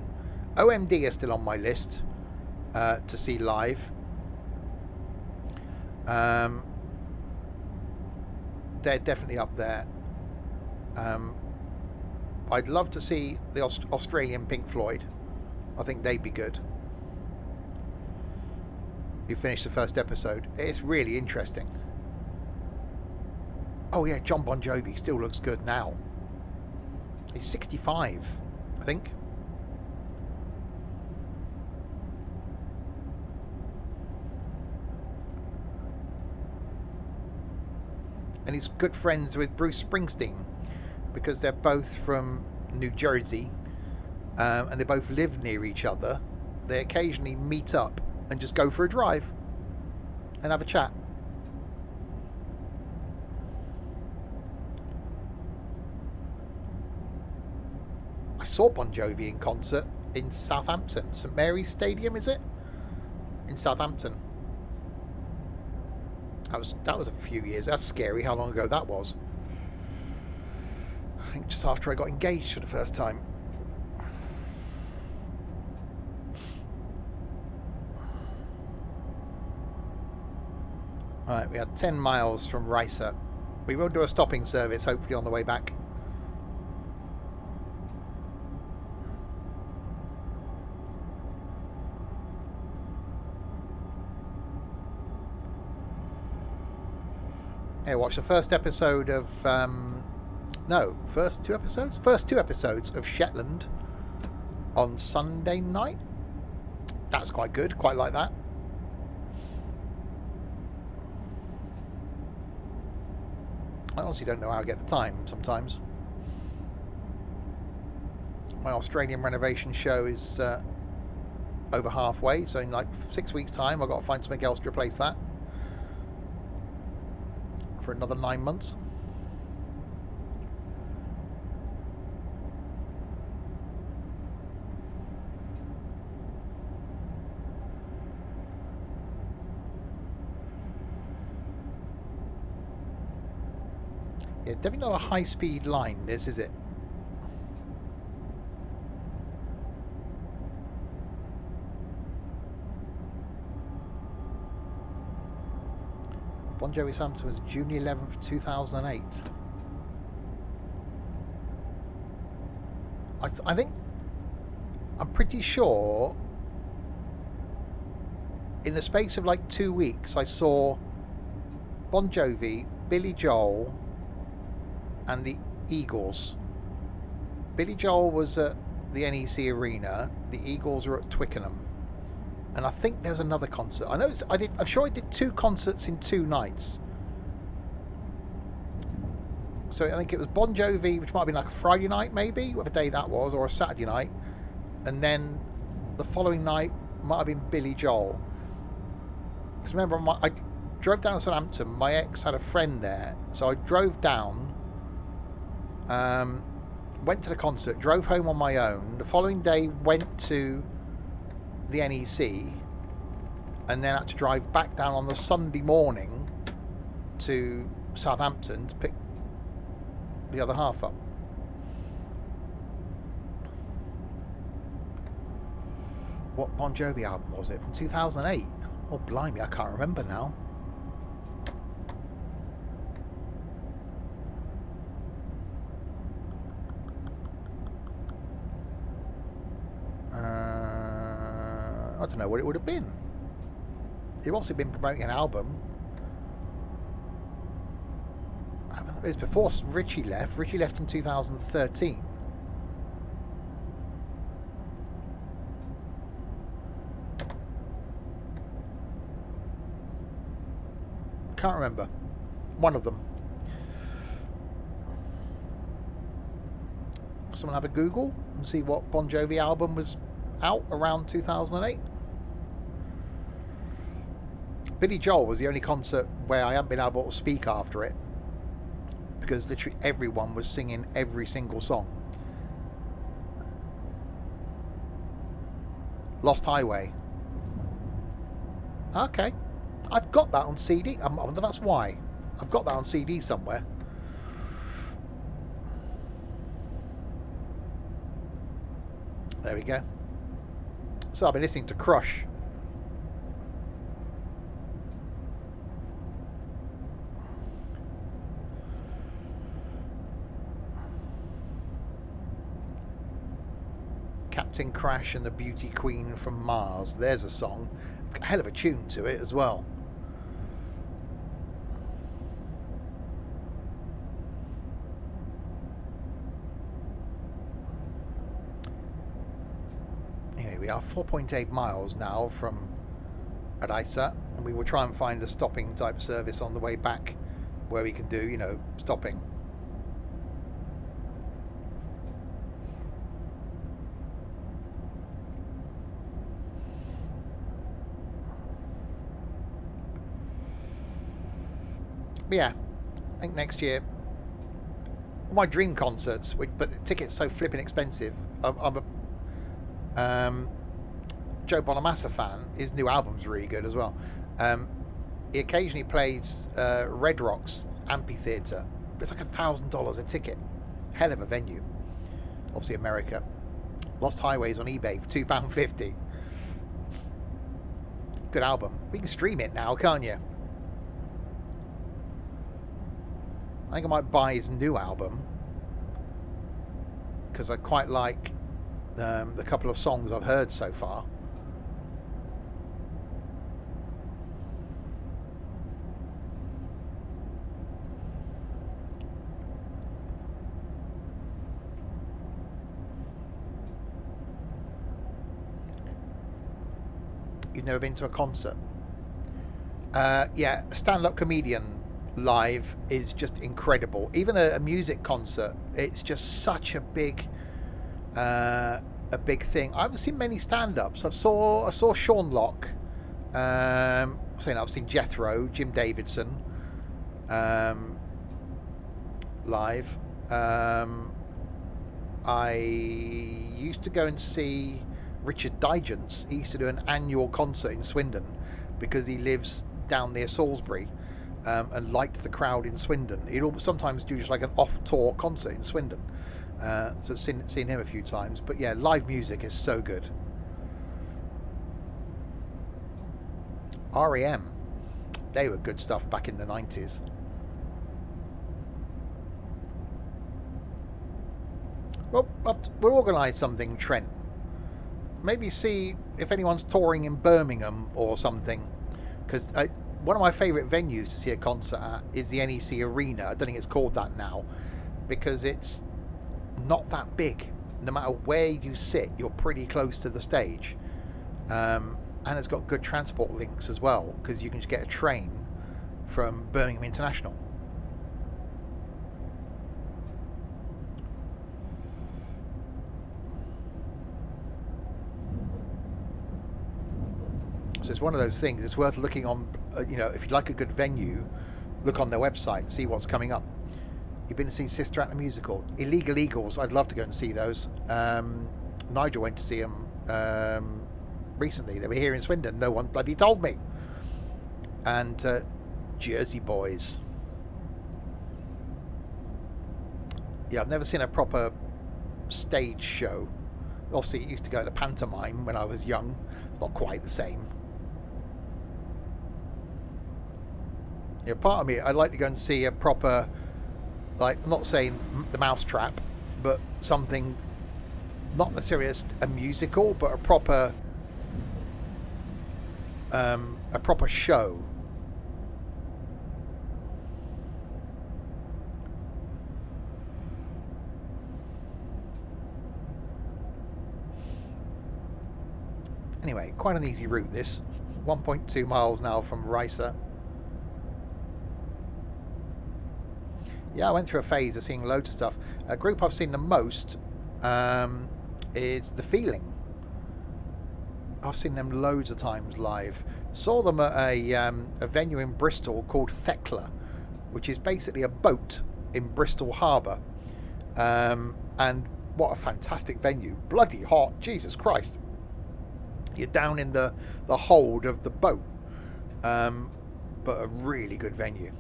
OMD is still on my list to see live. They're definitely up there. I'd love to see the Australian Pink Floyd. I think they'd be good. You finished the first episode. It's really interesting. Oh yeah, John Bon Jovi still looks good now. He's 65, I think. And he's good friends with Bruce Springsteen because they're both from New Jersey, and they both live near each other. They occasionally meet up and just go for a drive and have a chat. I saw Bon Jovi in concert in Southampton, St Mary's Stadium, is it? In Southampton. That was a few years. That's scary how long ago that was. I think just after I got engaged for the first time. Alright, we had 10 miles from Risa. We will do a stopping service hopefully on the way back. Yeah, watch the first episode of first two episodes of Shetland on Sunday night. That's quite good, quite like that. I honestly don't know how I get the time sometimes. My Australian renovation show is over halfway, so in like 6 weeks' time I've got to find something else to replace that for another 9 months. Yeah, definitely not a high-speed line, this, is it? Bon Jovi Southampton was June 11th, 2008. I think, I'm pretty sure in the space of like 2 weeks I saw Bon Jovi, Billy Joel and the Eagles. Billy Joel was at the NEC Arena, the Eagles were at Twickenham. And I think there was another concert. I'm sure I did 2 concerts in 2 nights. So I think it was Bon Jovi, which might have been like a Friday night maybe, whatever day that was, or a Saturday night. And then the following night might have been Billy Joel. Because remember, I drove down to Southampton. My ex had a friend there. So I drove down. went to the concert, drove home on my own. The following day, went to the NEC, and then had to drive back down on the Sunday morning to Southampton to pick the other half up. What Bon Jovi album was it? From 2008? Oh, blimey, I can't remember now. I don't know what it would have been. He'd also been promoting an album. I don't know, it was before Richie left. Richie left in 2013. Can't remember. One of them. Someone have a Google and see what Bon Jovi album was out around 2008. Billy Joel was the only concert where I haven't been able to speak after it, because literally everyone was singing every single song. Lost Highway. Okay. I've got that on CD. I wonder that's why. I've got that on CD somewhere. There we go. So I've been listening to Crush. Captain Crash and the Beauty Queen from Mars. There's a song. It's got a hell of a tune to it as well. Anyway, we are 4.8 miles now from Araisa, and we will try and find a stopping type service on the way back where we can do, you know, stopping. But yeah, I think next year, my dream concerts, but the tickets so flipping expensive. I'm a Joe Bonamassa fan. His new album's really good as well. He occasionally plays Red Rocks Amphitheatre. It's like $1,000 a ticket. Hell of a venue. Obviously America. Lost Highways on eBay for £2.50. Good album. We can stream it now, can't you? I think I might buy his new album, because I quite like the couple of songs I've heard so far. You've never been to a concert? Yeah, stand-up comedian live is just incredible. Even a music concert, it's just such a big thing. I haven't seen many stand-ups. I saw Sean Locke. I've seen Jethro, Jim Davidson live. I used to go and see Richard Digance. He used to do an annual concert in Swindon because he lives down near Salisbury. And liked the crowd in Swindon. He'd sometimes do just like an off-tour concert in Swindon. So I've seen him a few times. But yeah, live music is so good. R.E.M. They were good stuff back in the 90s. Well, we'll organise something, Trent. Maybe see if anyone's touring in Birmingham or something. Because one of my favourite venues to see a concert at is the NEC Arena. I don't think it's called that now, because it's not that big. No matter where you sit, you're pretty close to the stage. And it's got good transport links as well, because you can just get a train from Birmingham International. So it's one of those things. It's worth looking on, if you'd like a good venue, look on their website, see what's coming up. You've been to see Sister Act the musical. Illegal Eagles. I'd love to go and see those. Nigel went to see them recently. They were here in Swindon. No one bloody told me. And Jersey Boys. Yeah, I've never seen a proper stage show. Obviously, it used to go to pantomime when I was young. It's not quite the same. Yeah, part of me, I'd like to go and see a proper, like, I'm not saying the Mousetrap, but something, not necessarily a musical, but a proper show. Anyway, quite an easy route this. 1.2 miles now from Ricer. Yeah, I went through a phase of seeing loads of stuff. A group I've seen the most is The Feeling. I've seen them loads of times live. Saw them at a venue in Bristol called Thekla, which is basically a boat in Bristol Harbour. And what a fantastic venue. Bloody hot, Jesus Christ. You're down in the hold of the boat, but a really good venue.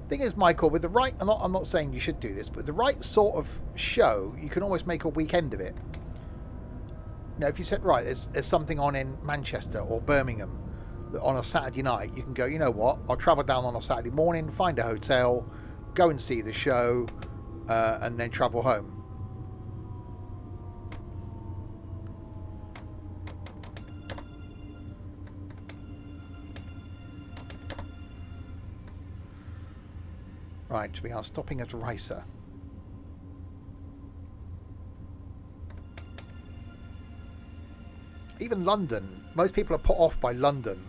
Thing is, Michael, with the right, I'm not saying you should do this, but the right sort of show, you can almost make a weekend of it. Now, if you said, right, there's something on in Manchester or Birmingham on a Saturday night, you can go, you know what, I'll travel down on a Saturday morning, find a hotel, go and see the show, and then travel home. Right, we are stopping at Ricer. Even London, most people are put off by London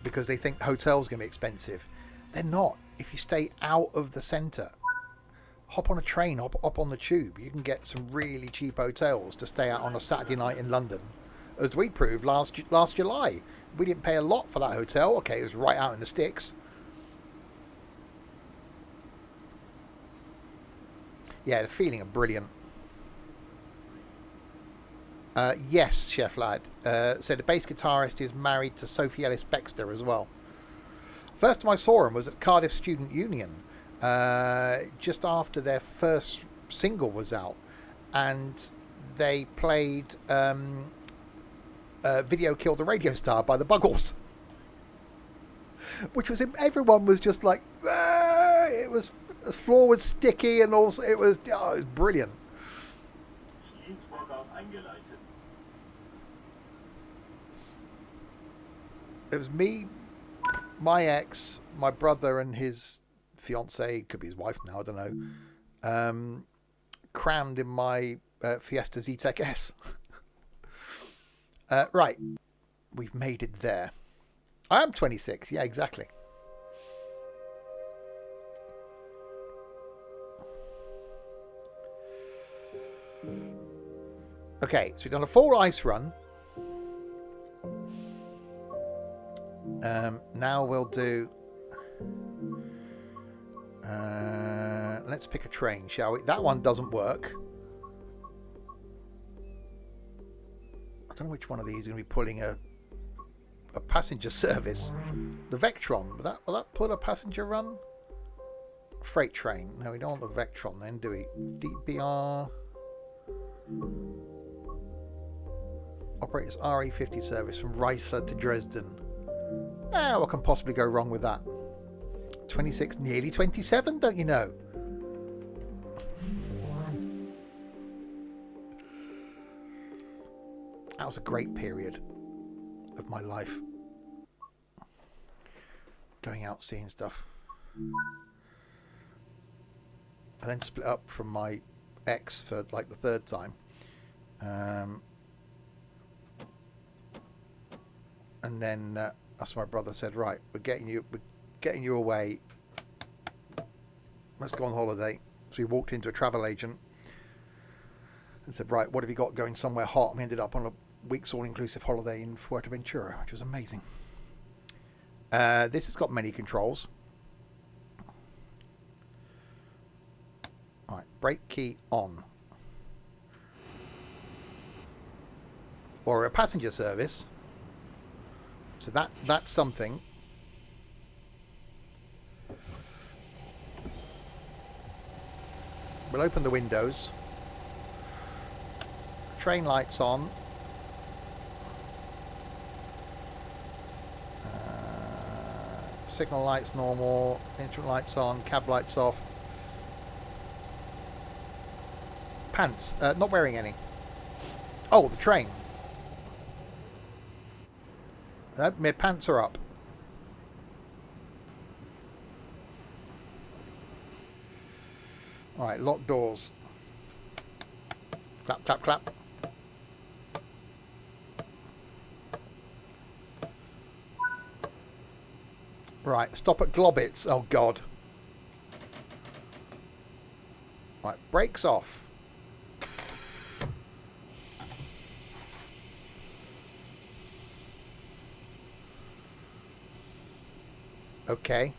because they think hotels are going to be expensive. They're not. If you stay out of the centre, hop on a train, hop on the tube, you can get some really cheap hotels to stay out on a Saturday night in London. As we proved last July, we didn't pay a lot for that hotel. Okay, it was right out in the sticks. Yeah, The Feeling are brilliant. Yes, Chef Lad. So the bass guitarist is married to Sophie Ellis-Bextor as well. First time I saw him was at Cardiff Student Union, just after their first single was out, and they played Video Killed the Radio Star by the Buggles, which was, everyone was just like, it was, the floor was sticky and also it was brilliant. It was me, my ex, my brother and his fiance, could be his wife now, I don't know, crammed in my Fiesta Z-Tech S. Right, we've made it there. I am 26, yeah, exactly. Okay, so we've done a full ice run. Now we'll do... let's pick a train, shall we? That one doesn't work. I don't know which one of these is going to be pulling a passenger service. The Vectron, will that pull a passenger run? Freight train. No, we don't want the Vectron then, do we? DBR... operates RE50 service from Ricer to Dresden. What can possibly go wrong with that? 26, nearly 27, don't you know? That was a great period of my life. Going out, seeing stuff. I then split up from my ex for like the third time. And then that's my brother said, right, we're getting you away. Let's go on holiday. So we walked into a travel agent and said, right, what have you got going somewhere hot? And we ended up on week's all-inclusive holiday in Fuerteventura, which was amazing. This has got many controls. All right, brake key on. Or a passenger service. So that's something. We'll open the windows. Train lights on. Signal lights normal. Instrument lights on. Cab lights off. Pants. Not wearing any. Oh, the train. No, my pants are up. Alright, lock doors. Clap, clap, clap. Right, stop at Globbits. Oh, God. Right, brakes off. Okay.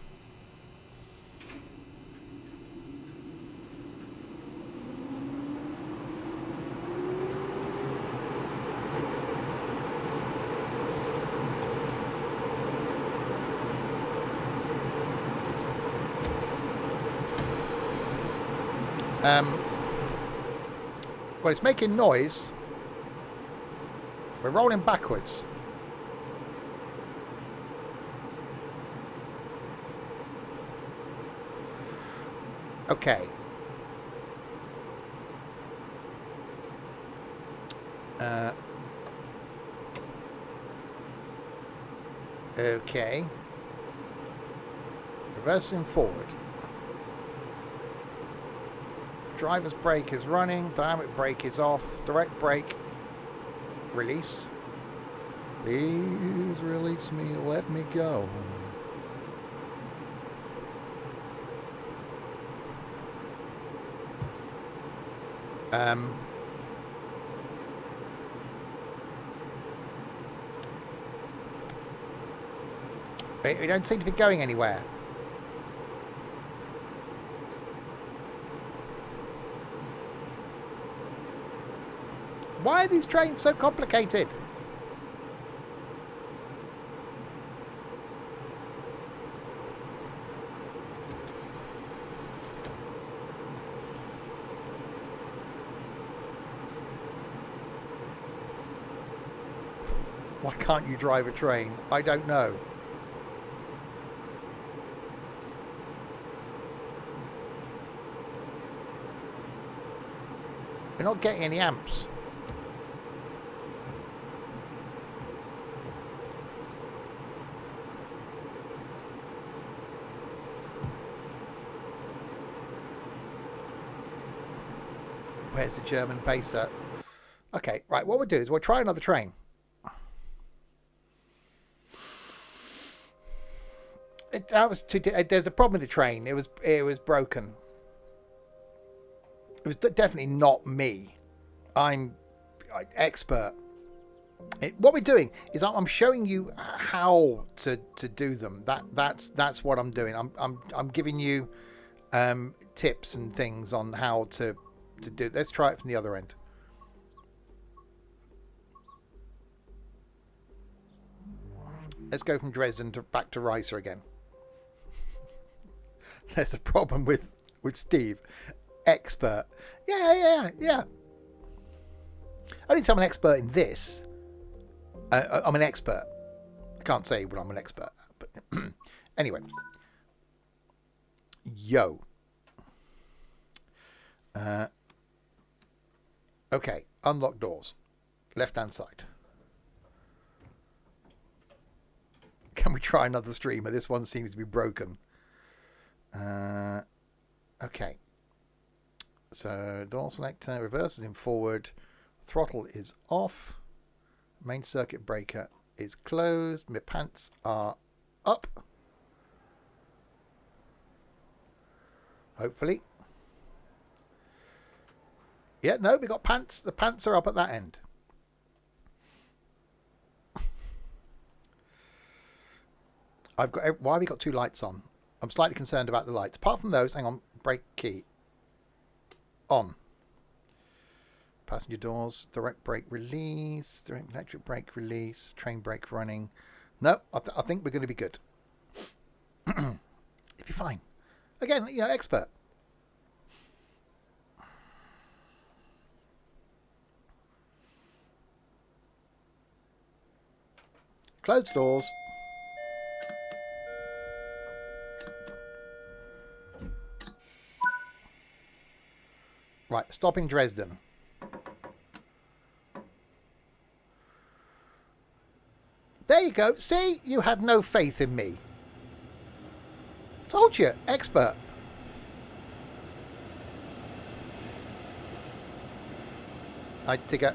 Well, it's making noise. We're rolling backwards. Okay. Okay. Reversing forward. Driver's brake is running. Dynamic brake is off. Direct brake. Release. Please release me. Let me go. We don't seem to be going anywhere. Why are these trains so complicated? Why can't you drive a train? I don't know. We're not getting any amps. Where's the German pacer? Okay, right, what we'll do is we'll try another train. There's a problem with the train. It was broken. It was definitely not me. I'm expert. What we're doing is I'm showing you how to do them. That's what I'm doing. I'm giving you tips and things on how to do. Let's try it from the other end. Let's go from Dresden back to Ricer again. There's a problem with Steve. Expert. Yeah. Only time I'm an expert in this. I'm an expert. I can't say what I'm an expert at, but anyway. Yo. Okay, unlock doors. Left-hand side. Can we try another streamer? This one seems to be broken. Okay. So, door selector, reverses in forward. Throttle is off. Main circuit breaker is closed. My pants are up. Hopefully. Yeah, no, we got pants. The pants are up at that end. I've got. Why have we got two lights on? I'm slightly concerned about the lights. Apart from those, hang on. Brake key. On. Passenger doors. Direct brake release. Direct electric brake release. Train brake running. No, I think we're going to be good. It'll be fine. Again, you know, expert. Close doors. Right, stop in Dresden. There you go. See, you had no faith in me. Told you, expert. I take a.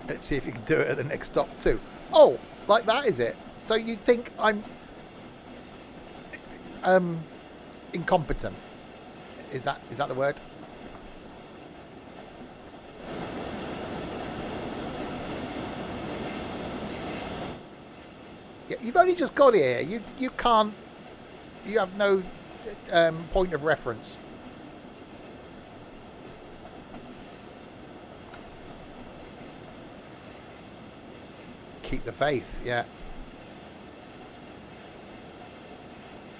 Let's see if you can do it at the next stop too. Oh, like that is it? So you think I'm incompetent? Is that the word? Yeah, you've only just got here. You can't. You have no point of reference. Keep the faith, yeah.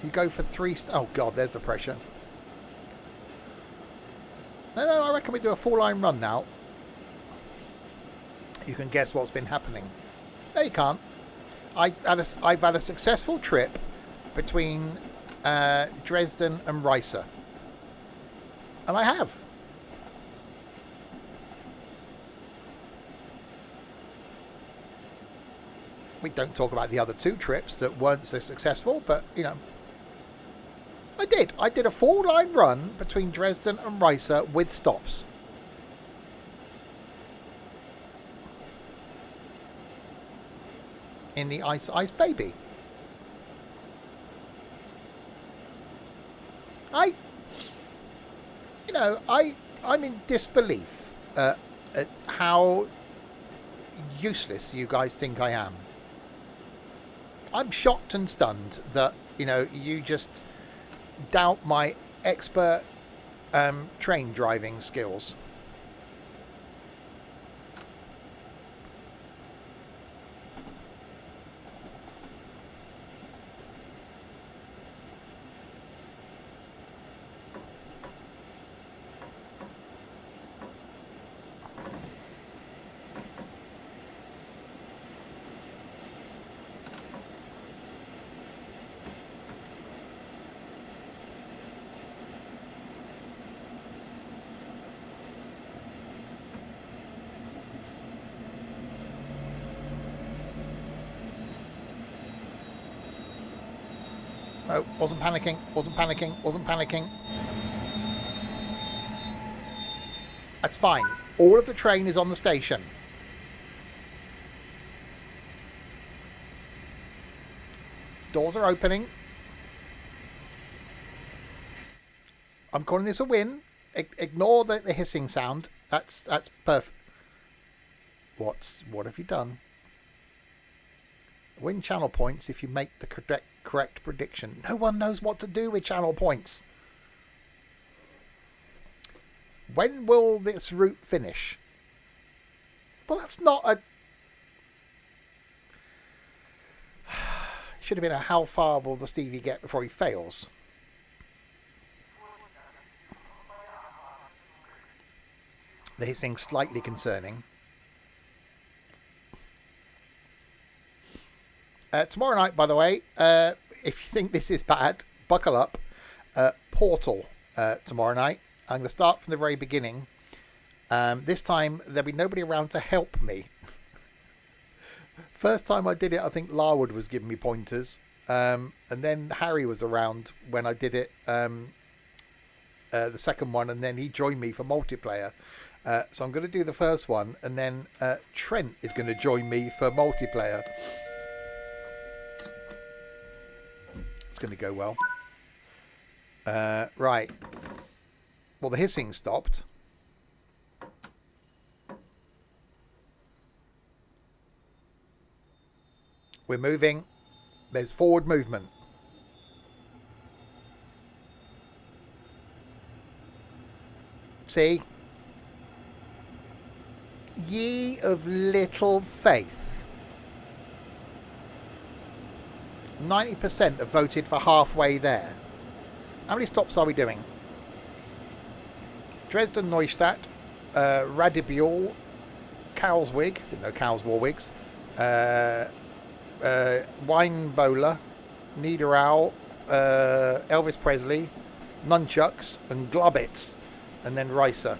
You go for 3 oh god, there's the pressure. No, I reckon we do a 4-line run now. You can guess what's been happening. No, you can't. I've had a successful trip between Dresden and Riesa. And I have. We don't talk about the other 2 trips that weren't so successful, but, you know. I did a 4-line run between Dresden and Riesa with stops. In the Ice Baby. I'm in disbelief at how useless you guys think I am. I'm shocked and stunned that, you know, you just doubt my expert train driving skills. No, wasn't panicking. That's fine. All of the train is on the station. Doors are opening. I'm calling this a win. Ignore the hissing sound. That's perfect. What have you done? Win channel points if you make the correct prediction. No one knows what to do with channel points. When will this route finish? Well, that's not a... Should have been a how far will the Stevie get before he fails? The hissing slightly concerning. Tomorrow night, by the way, if you think this is bad, buckle up. Portal tomorrow night. I'm going to start from the very beginning. This time, there'll be nobody around to help me. First time I did it, I think Larwood was giving me pointers. And then Harry was around when I did it, the second one, and then he joined me for multiplayer. So I'm going to do the first one, and then Trent is going to join me for multiplayer. It's going to go well. Right. Well, the hissing stopped. We're moving. There's forward movement. See? Ye of little faith. 90% have voted for halfway there. How many stops are we doing? Dresden Neustadt, Radibule, Cowswig, didn't know cows wore wigs, Weinbowler, Niederau, Elvis Presley, Nunchucks, and Globitz, and then Reiser.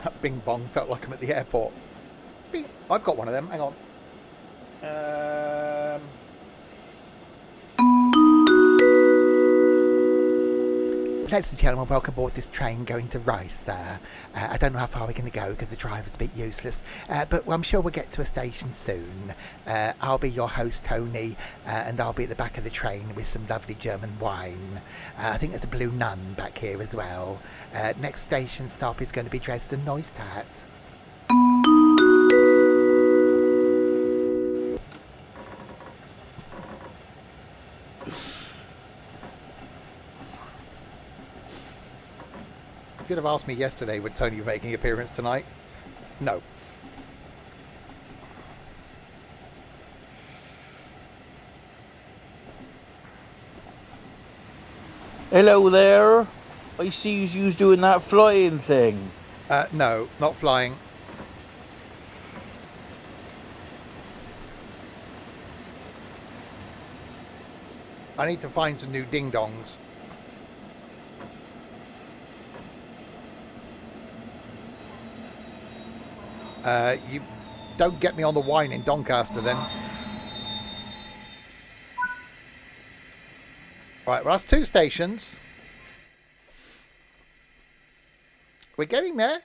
That bing bong felt like I'm at the airport. Bing. I've got one of them. Hang on. Ladies and gentlemen, welcome aboard this train going to Rice. I don't know how far we're going to go because the driver's a bit useless, but I'm sure we'll get to a station soon. I'll be your host, Tony, and I'll be at the back of the train with some lovely German wine. I think there's a Blue Nun back here as well. Next station stop is going to be Dresden Neustadt. If you'd have asked me yesterday, would Tony be making an appearance tonight? No. Hello there. I see you doing that flying thing. No, not flying. I need to find some new ding-dongs. You don't get me on the wine in Doncaster then. Right, well, that's 2 stations. We're getting there.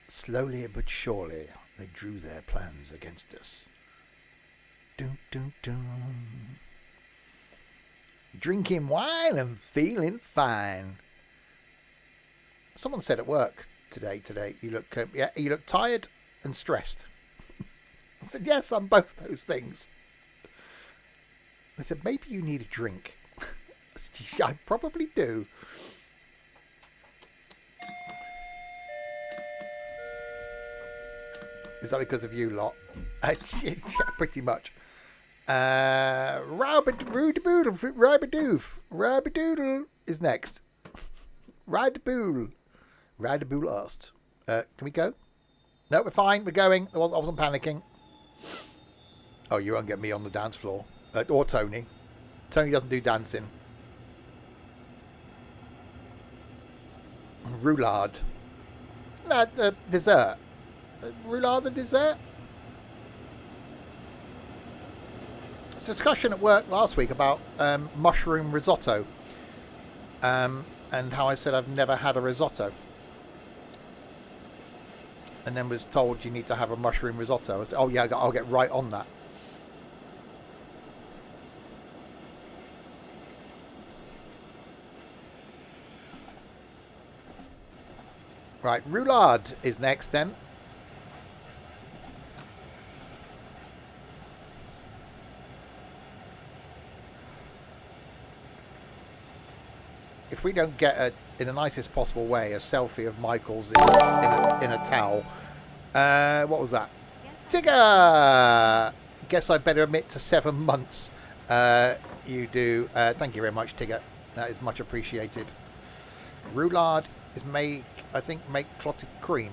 Slowly but surely, they drew their plans against us. Dun, dun, dun. Drinking wine and feeling fine. Someone said at work today, you look tired and stressed. I said, yes, I'm both those things. They said, maybe you need a drink. I probably do. Is that because of you lot? Yeah, pretty much. Rabadoodle is next. Radabool asked. Can we go? No, we're fine. We're going. I wasn't panicking. Oh, you won't get me on the dance floor. Or Tony. Tony doesn't do dancing. Roulade. No, dessert. Roulade and dessert? There's a discussion at work last week about mushroom risotto. And how I said I've never had a risotto. And then was told you need to have a mushroom risotto. I said, oh yeah, I'll get right on that. Right, roulade is next then. If we don't get, in the nicest possible way, a selfie of Michael's in a towel. What was that? Tigger! Guess I better admit to 7 months. You do. Thank you very much, Tigger. That is much appreciated. Roulade is make clotted cream.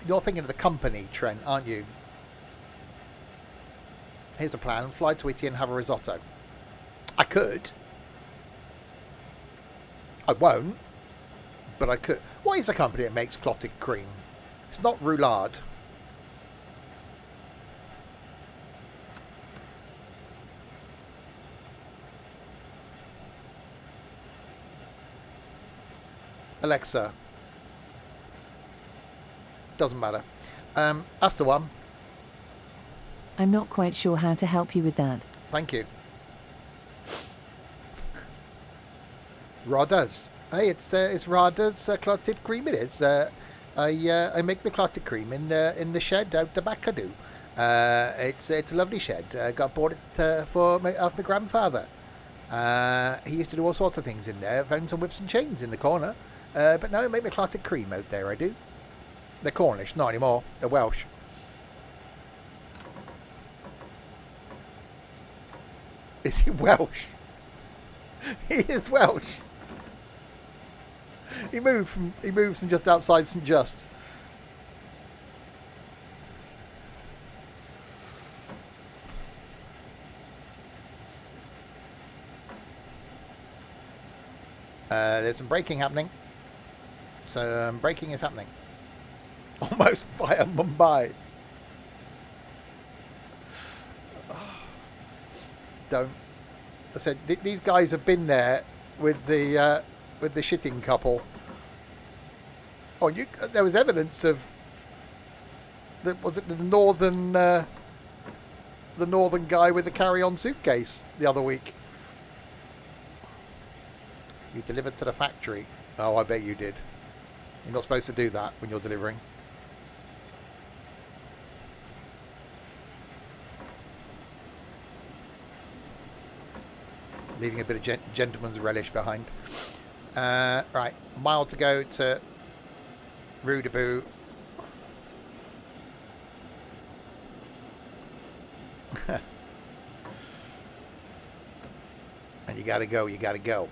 You're thinking of the company, Trent, aren't you? Here's a plan. Fly to Italy and have a risotto. I could. I won't. But I could. What is the company that makes clotted cream? It's not Roulade. Alexa. Doesn't matter. That's the one. I'm not quite sure how to help you with that. Thank you. Rada's. Hey, it's Rada's clotted cream. It is. I make the clotted cream in the shed out the back. I do. It's a lovely shed. Got bought it for my grandfather. He used to do all sorts of things in there. Found some whips and chains in the corner. But no, I make my clotted cream out there. I do. They're Cornish, not anymore. They're Welsh. Is he Welsh? He is Welsh. He moves from just outside St. Just. There's some braking happening. So braking is happening. Almost via Mumbai. Don't. I said these guys have been there with the shitting couple. Oh, there was evidence of. Was it the northern guy with the carry-on suitcase the other week? You delivered to the factory. Oh, I bet you did. You're not supposed to do that when you're delivering. Leaving a bit of gentleman's relish behind. Right, mile to go to Rudaboo. And you gotta go, you gotta go.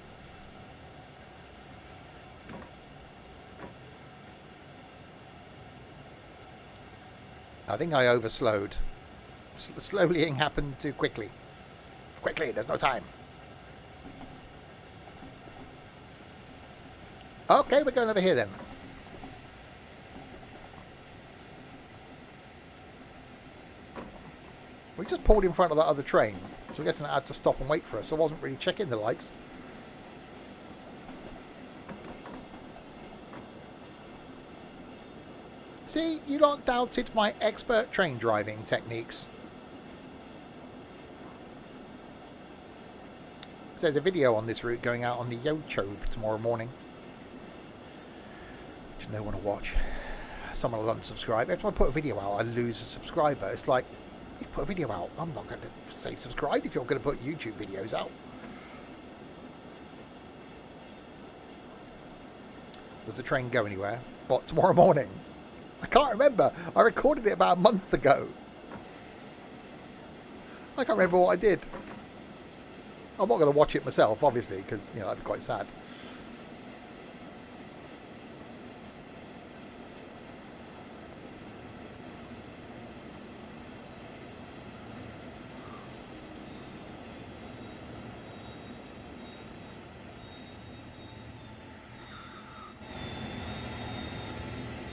I think I overslowed. Slowlying happened too quickly. Quickly, there's no time. Okay, we're going over here then. We just pulled in front of that other train, so I guess I had to stop and wait for us. I wasn't really checking the lights. See, you lot doubted my expert train driving techniques. So there's a video on this route going out on the YouTube tomorrow morning, which no one will watch. Someone will unsubscribe. Every time I put a video out, I lose a subscriber. It's like, you put a video out, I'm not going to say subscribe if you're going to put YouTube videos out. Does the train go anywhere? What, tomorrow morning? I can't remember. I recorded it about a month ago. I can't remember what I did. I'm not going to watch it myself, obviously, because, you know, that'd be quite sad.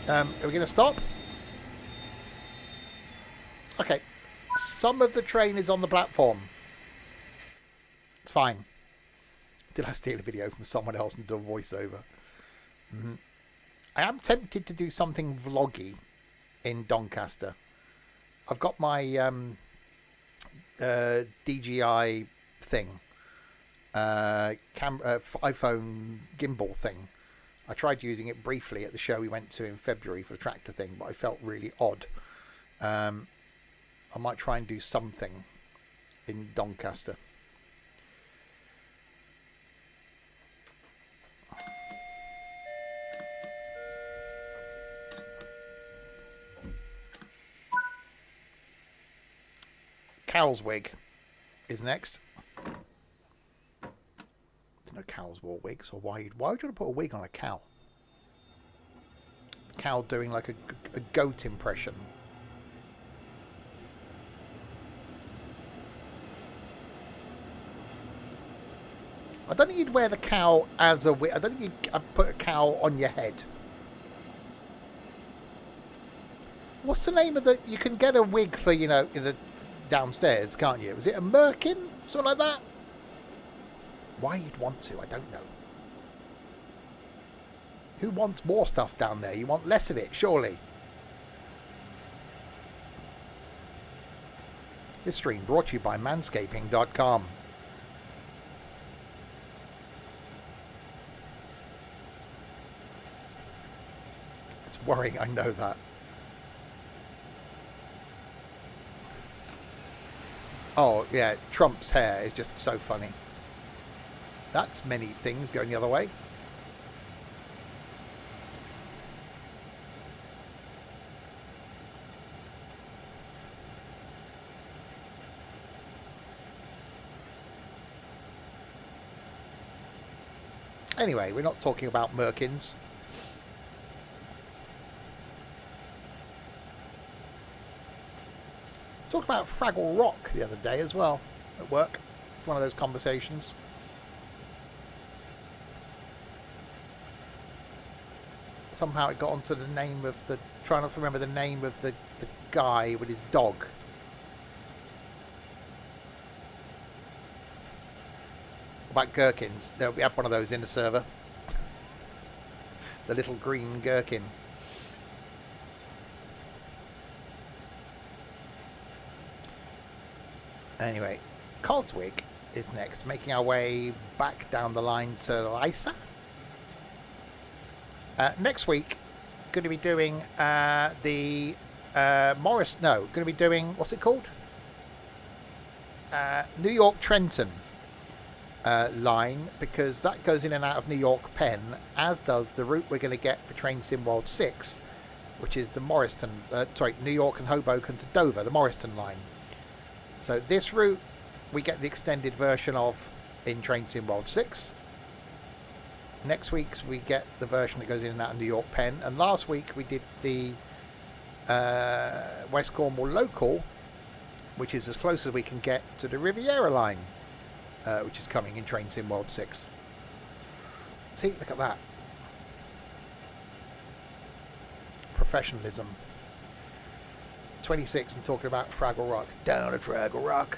Are we going to stop? Okay. Some of the train is on the platform. It's fine. Did I steal a video from someone else and do a voiceover? Mm-hmm. I am tempted to do something vloggy in Doncaster. I've got my DJI thing. iPhone gimbal thing. I tried using it briefly at the show we went to in February for the tractor thing, but I felt really odd. I might try and do something in Doncaster. Cow's wig is next. No cows wore wigs, or why would you want to put a wig on a cow? Cow doing like a goat impression. I don't think you'd wear the cow as a wig. I don't think you'd put a cow on your head. What's the name of the... You can get a wig for, you know, in the downstairs, can't you? Was it a merkin? Something like that? Why you'd want to, I don't know. Who wants more stuff down there? You want less of it, surely. This stream brought to you by manscaping.com. It's worrying, I know that. Oh, yeah, Trump's hair is just so funny. That's many things going the other way. Anyway, we're not talking about Merkins. Talked about Fraggle Rock the other day as well at work. One of those conversations. Somehow it got onto the name of the... Trying to remember the name of the guy with his dog. About gherkins. We have one of those in the server. The little green gherkin. Anyway, Coswig is next, making our way back down the line to Lysa. Next week, going to be doing the going to be doing, what's it called? New York Trenton line, because that goes in and out of New York Penn, as does the route we're going to get for Train Sim World 6, which is the New York and Hoboken to Dover, the Morriston line. So this route we get the extended version of in Train Sim World 6. Next week's we get the version that goes in and out of New York Penn. And last week we did the West Cornwall local, which is as close as we can get to the Riviera line, which is coming in Train Sim World 6. See, look at that. Professionalism. 26 and talking about Fraggle Rock. Down at Fraggle Rock.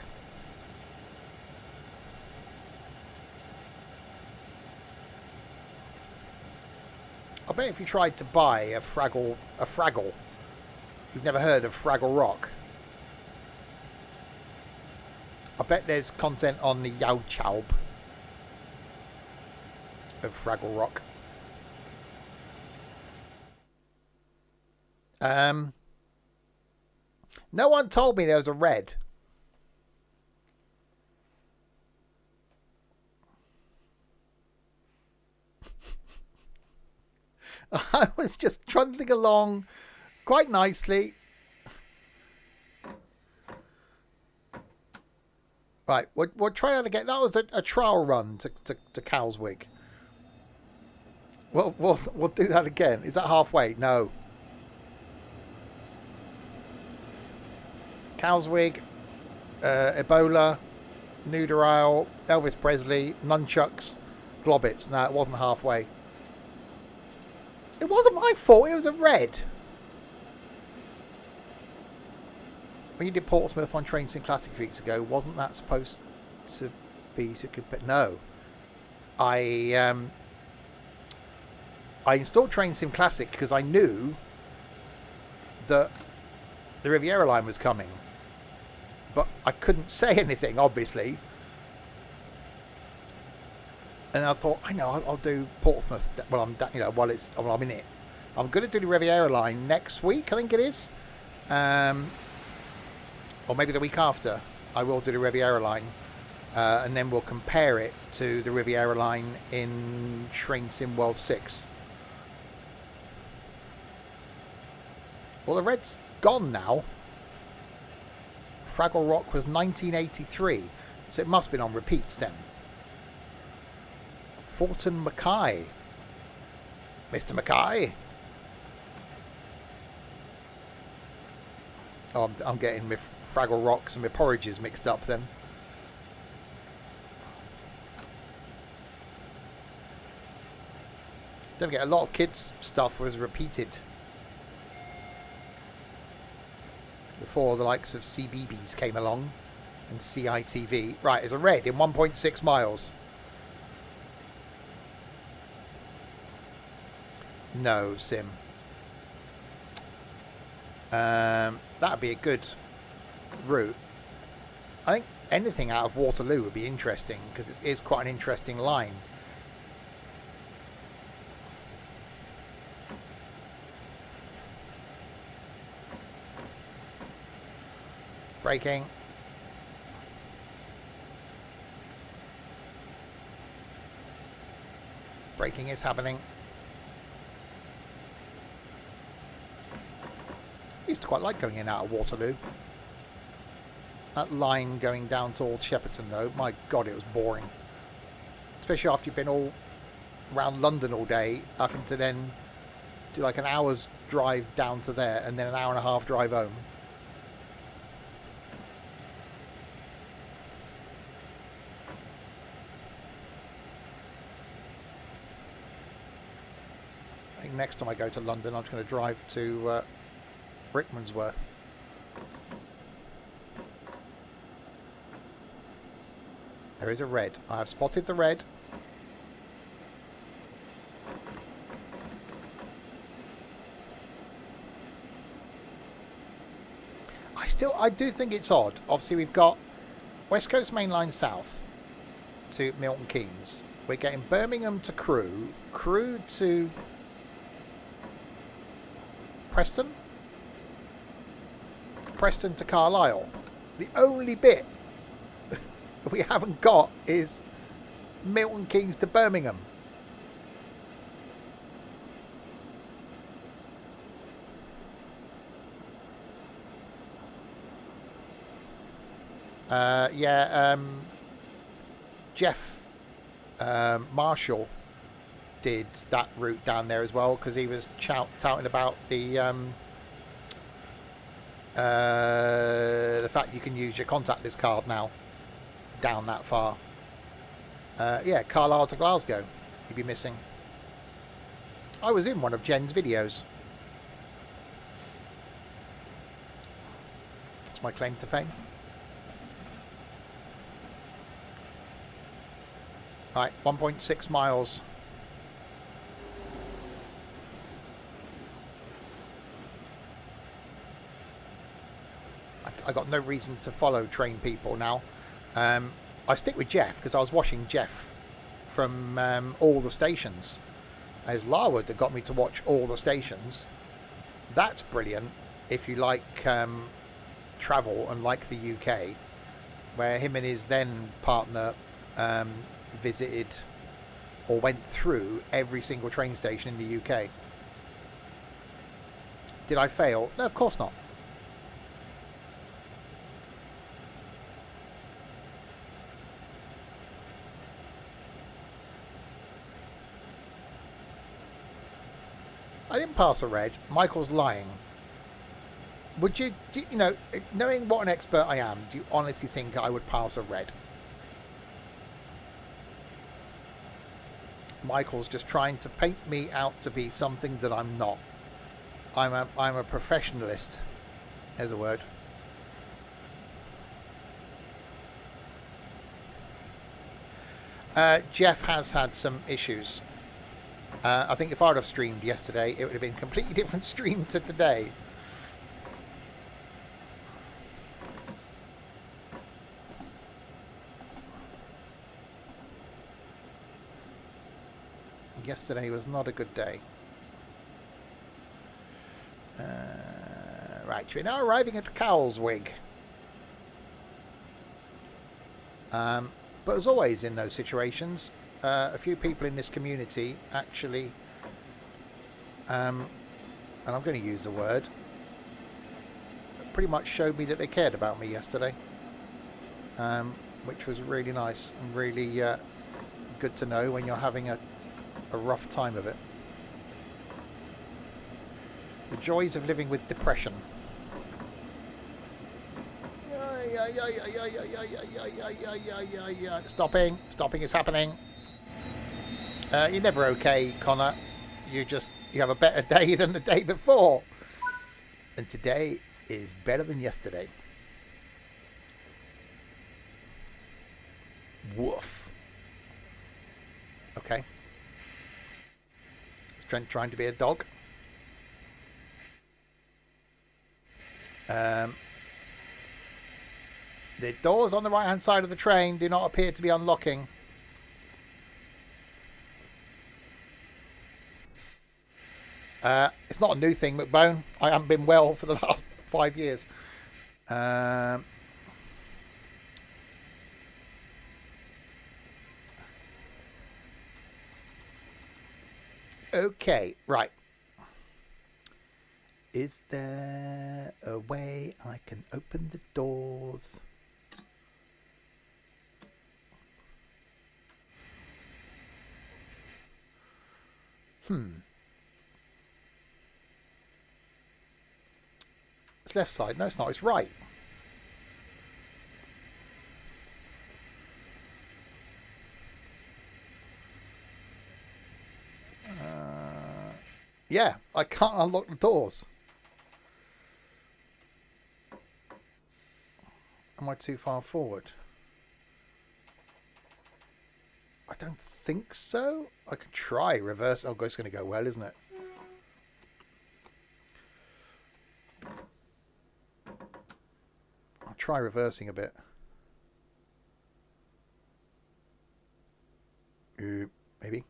I bet if you tried to buy a Fraggle, you've never heard of Fraggle Rock. I bet there's content on the YouTube of Fraggle Rock. No one told me there was a red. I was just trundling along quite nicely. Right, we'll try that again. That was a trial run to Calswig. We'll do that again. Is that halfway? No. Calswig, Ebola, Nuder Isle, Elvis Presley, Nunchucks, Globbits. No, it wasn't halfway. It wasn't my fault. It was a red. When you did Portsmouth on Train Sim Classic weeks ago, wasn't that supposed to be so good? But no, I installed Train Sim Classic because I knew that the Riviera line was coming, but I couldn't say anything, obviously. And I thought, I know, I'll do Portsmouth. Well, I'm in it. I'm going to do the Riviera line next week, I think it is. Or maybe the week after. I will do the Riviera line. And then we'll compare it to the Riviera line in Train Sim World 6. Well, the red's gone now. Fraggle Rock was 1983. So it must have been on repeats then. Fulton Mackay. Mr. Mackay. Oh, I'm getting my Fraggle Rocks and my porridges mixed up then. Don't forget, a lot of kids' stuff was repeated before the likes of CBeebies came along and CITV. Right, there's a red in 1.6 miles. No, Sim. That'd be a good route. I think anything out of Waterloo would be interesting because it is quite an interesting line. Braking. Braking is happening. I used to quite like going in and out of Waterloo. That line going down towards Shepperton though, my god, it was boring. Especially after you've been all around London all day, having to then do like an hour's drive down to there and then an hour and a half drive home. I think next time I go to London, I'm just going to drive to Rickmansworth. There is a red. I have spotted the red. I do think it's odd. Obviously, we've got West Coast Main Line South to Milton Keynes. We're getting Birmingham to Crewe, Crewe to Preston, Preston to Carlisle. The only bit we haven't got is Milton Keynes to Birmingham. Jeff Marshall did that route down there as well because he was touting about the fact you can use your contactless card now down that far. Yeah, Carlisle to Glasgow you'd be missing. I was in one of Jen's videos. That's my claim to fame. Right, 1.6 miles. I got no reason to follow train people now. I stick with Jeff because I was watching Jeff from all the stations. As Larwood that got me to watch all the stations. That's brilliant if you like travel and like the UK, where him and his then partner visited or went through every single train station in the UK. Did I fail? No, of course not. I didn't pass a red. Michael's lying. Would you, you know, knowing what an expert I am, do you honestly think I would pass a red? Michael's just trying to paint me out to be something that I'm not. I'm a professionalist, as a word. Jeff has had some issues. I think if I'd have streamed yesterday, it would have been a completely different stream to today. Yesterday was not a good day. Right, we're now arriving at Cowleswig. But as always in those situations, a few people in this community actually, and I'm going to use the word, pretty much showed me that they cared about me yesterday, which was really nice and really good to know when you're having a rough time of it. The joys of living with depression. Stopping is happening. You're never okay, Connor. You have a better day than the day before, and today is better than yesterday. Woof. Okay. Is Trent trying to be a dog? The doors on the right-hand side of the train do not appear to be unlocking. It's not a new thing, McBone. I haven't been well for the last 5 years. Okay, right. Is there a way I can open the doors? It's left side. No, it's not. It's right. Yeah, I can't unlock the doors. Am I too far forward? I don't think so. I could try reverse. Oh, it's going to go well, isn't it? I'll try reversing a bit. Maybe.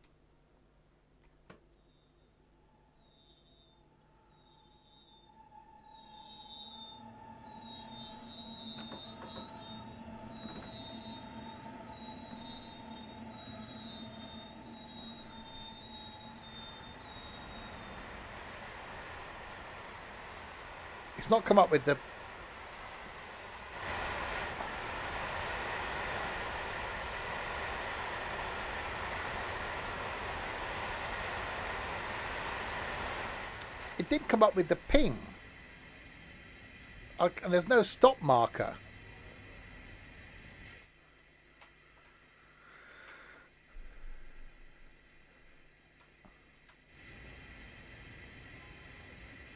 It's not come up with the... It did come up with the ping. And there's no stop marker.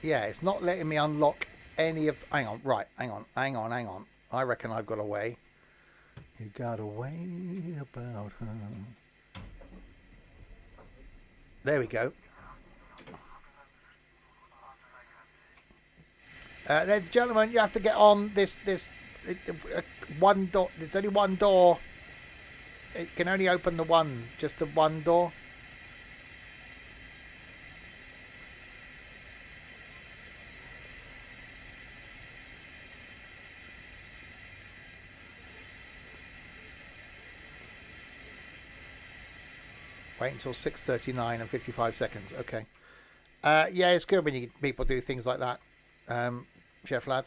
Yeah, it's not letting me unlock any of... Hang on, right, hang on. I reckon I've got a way. You got a way about her. There we go. Ladies and gentlemen, you have to get on this one door. There's only one door. It can only open just the one door. Wait until 6:39 and 55 seconds. Okay. Yeah, it's good when people do things like that. Chef lad.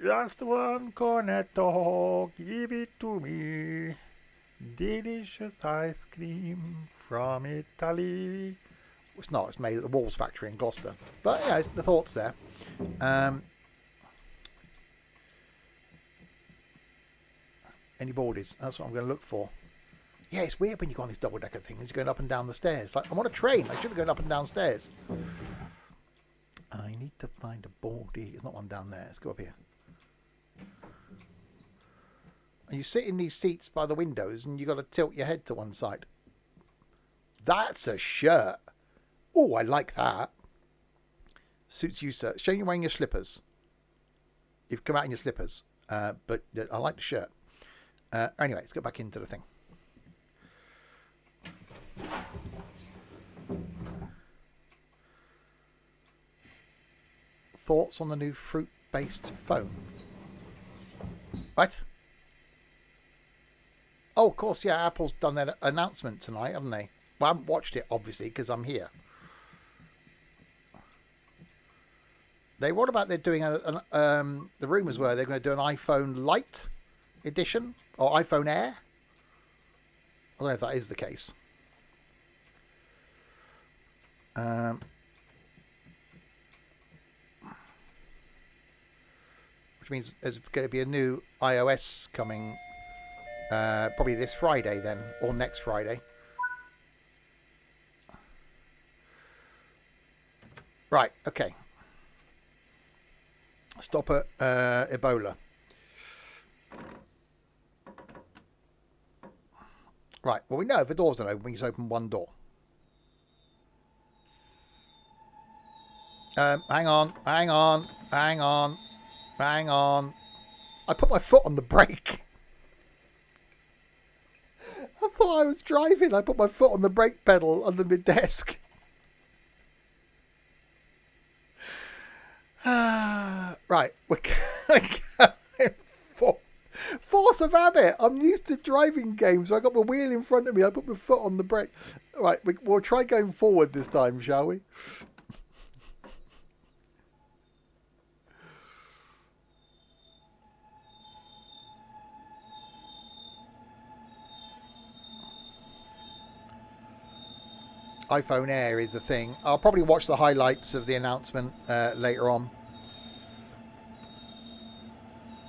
Just one cornetto, give it to me. Delicious ice cream from Italy. It's not. It's made at the Walls factory in Gloucester. But yeah, the thought's there. Any boardies? That's what I'm going to look for. Yeah, it's weird when you go on these double-decker things. You're going up and down the stairs. Like, I'm on a train. I should have gone up and down stairs. I need to find a boardie. There's not one down there. Let's go up here. And you sit in these seats by the windows and you've got to tilt your head to one side. That's a shirt. Oh, I like that. Suits you, sir. Showing you wearing your slippers. You've come out in your slippers. But I like the shirt. Anyway, let's go back into the thing. Thoughts on the new fruit-based phone? What? Oh, of course, yeah, Apple's done their announcement tonight, haven't they? Well, I haven't watched it, obviously, because I'm here. What about they're doing the rumours were they're going to do an iPhone Lite edition or iPhone Air? I don't know if that is the case. Which means there's going to be a new iOS coming probably this Friday then, or next Friday. Right, okay. Stop at Ebola. Right, well, we know if the doors don't open, we just open one door. Hang on. Hang on. I put my foot on the brake. I thought I was driving. I put my foot on the brake pedal under my desk. Right, we're going for force of habit. I'm used to driving games. So I got my wheel in front of me. I put my foot on the brake. Right, we'll try going forward this time, shall we? iPhone Air is the thing. I'll probably watch the highlights of the announcement later on.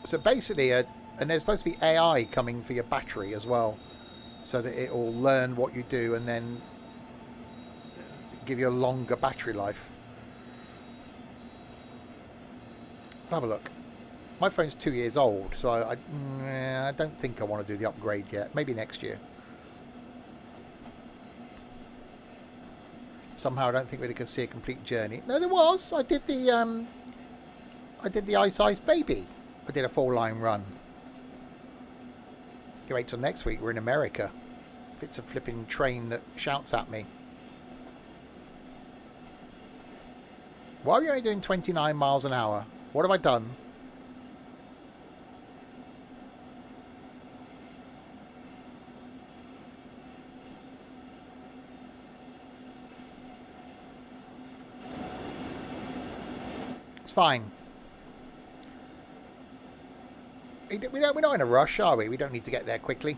So basically, and there's supposed to be AI coming for your battery as well, so that it will learn what you do and then give you a longer battery life. Have a look. My phone's 2 years old, so I don't think I want to do the upgrade yet. Maybe next year. Somehow I don't think we could see a complete journey. No, there was. I did the Ice Ice Baby. I did a full line run. You wait till next week. We're in America. If it's a flipping train that shouts at me. Why are we only doing 29 miles an hour? What have I done? It's fine. We're not in a rush, are we? We don't need to get there quickly.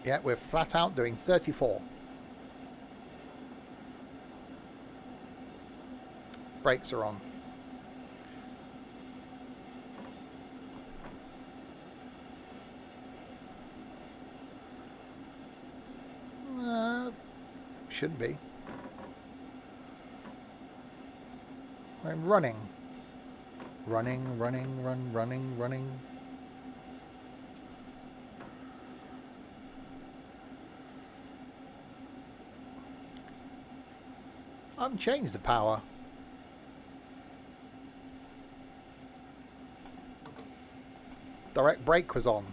Yeah, we're flat out doing 34. Brakes are on. Should be. I'm running. Running. I haven't changed the power. Direct brake was on.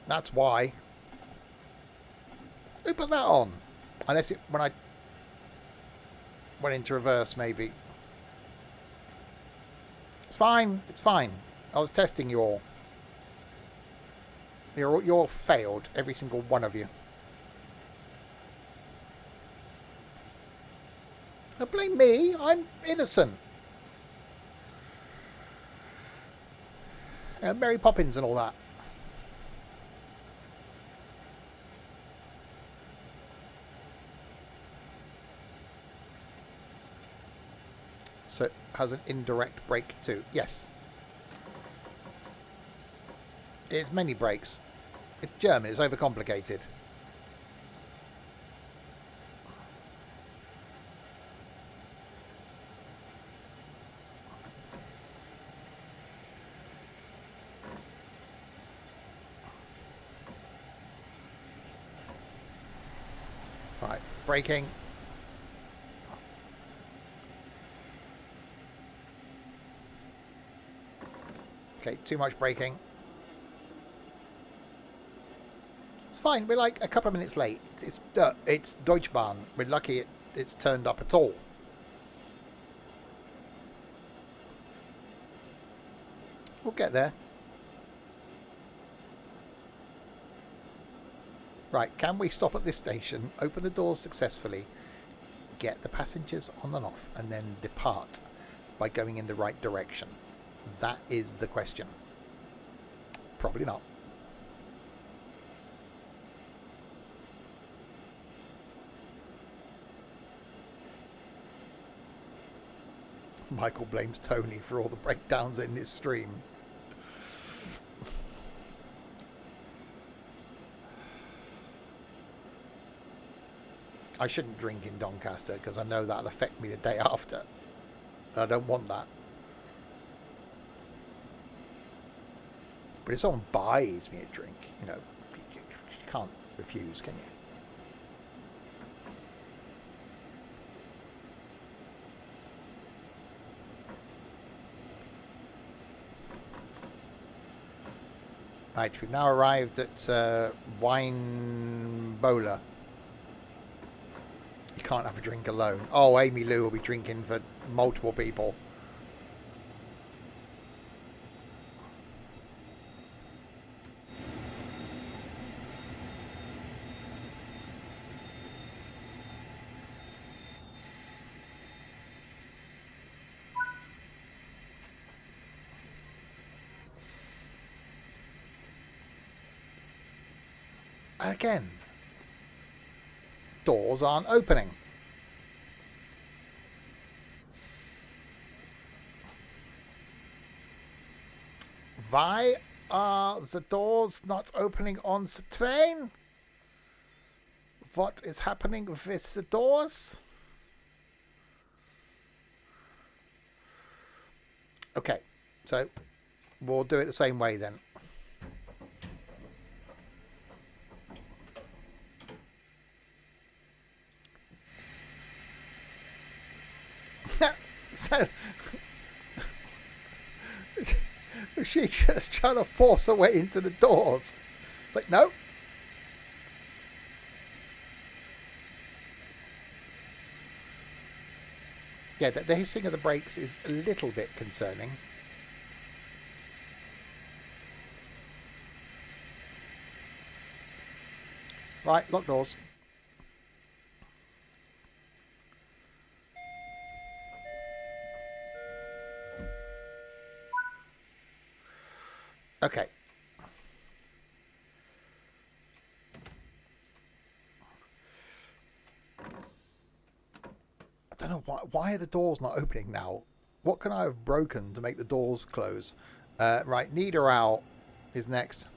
That's why. Who put that on? Unless it when I went into reverse, maybe. It's fine. It's fine. I was testing you all. You're all failed, every single one of you. Don't blame me. I'm innocent. Mary Poppins and all that. So it has an indirect brake too. Yes. It's many brakes. It's German. It's overcomplicated. Right, braking. Okay, too much braking. It's fine. We're like a couple of minutes late. It's Deutschbahn. We're lucky it's turned up at all. We'll get there. Right, can we stop at this station, open the doors successfully, get the passengers on and off, and then depart by going in the right direction? That is the question. Probably not. Michael blames Tony for all the breakdowns in this stream. I shouldn't drink in Doncaster because I know that'll affect me the day after. I don't want that. But if someone buys me a drink, you know, you can't refuse, can you? Right, we've now arrived at Wine Bowler. You can't have a drink alone. Oh, Amy Lou will be drinking for multiple people. Again, doors aren't opening. Why are the doors not opening on the train? What is happening with the doors? Okay, so we'll do it the same way then. So she just trying to force her way into the doors. It's like, no. Yeah, the hissing of the brakes is a little bit concerning. Right, lock doors. Okay. I don't know why are the doors not opening now? What can I have broken to make the doors close? Right, Nida out is next.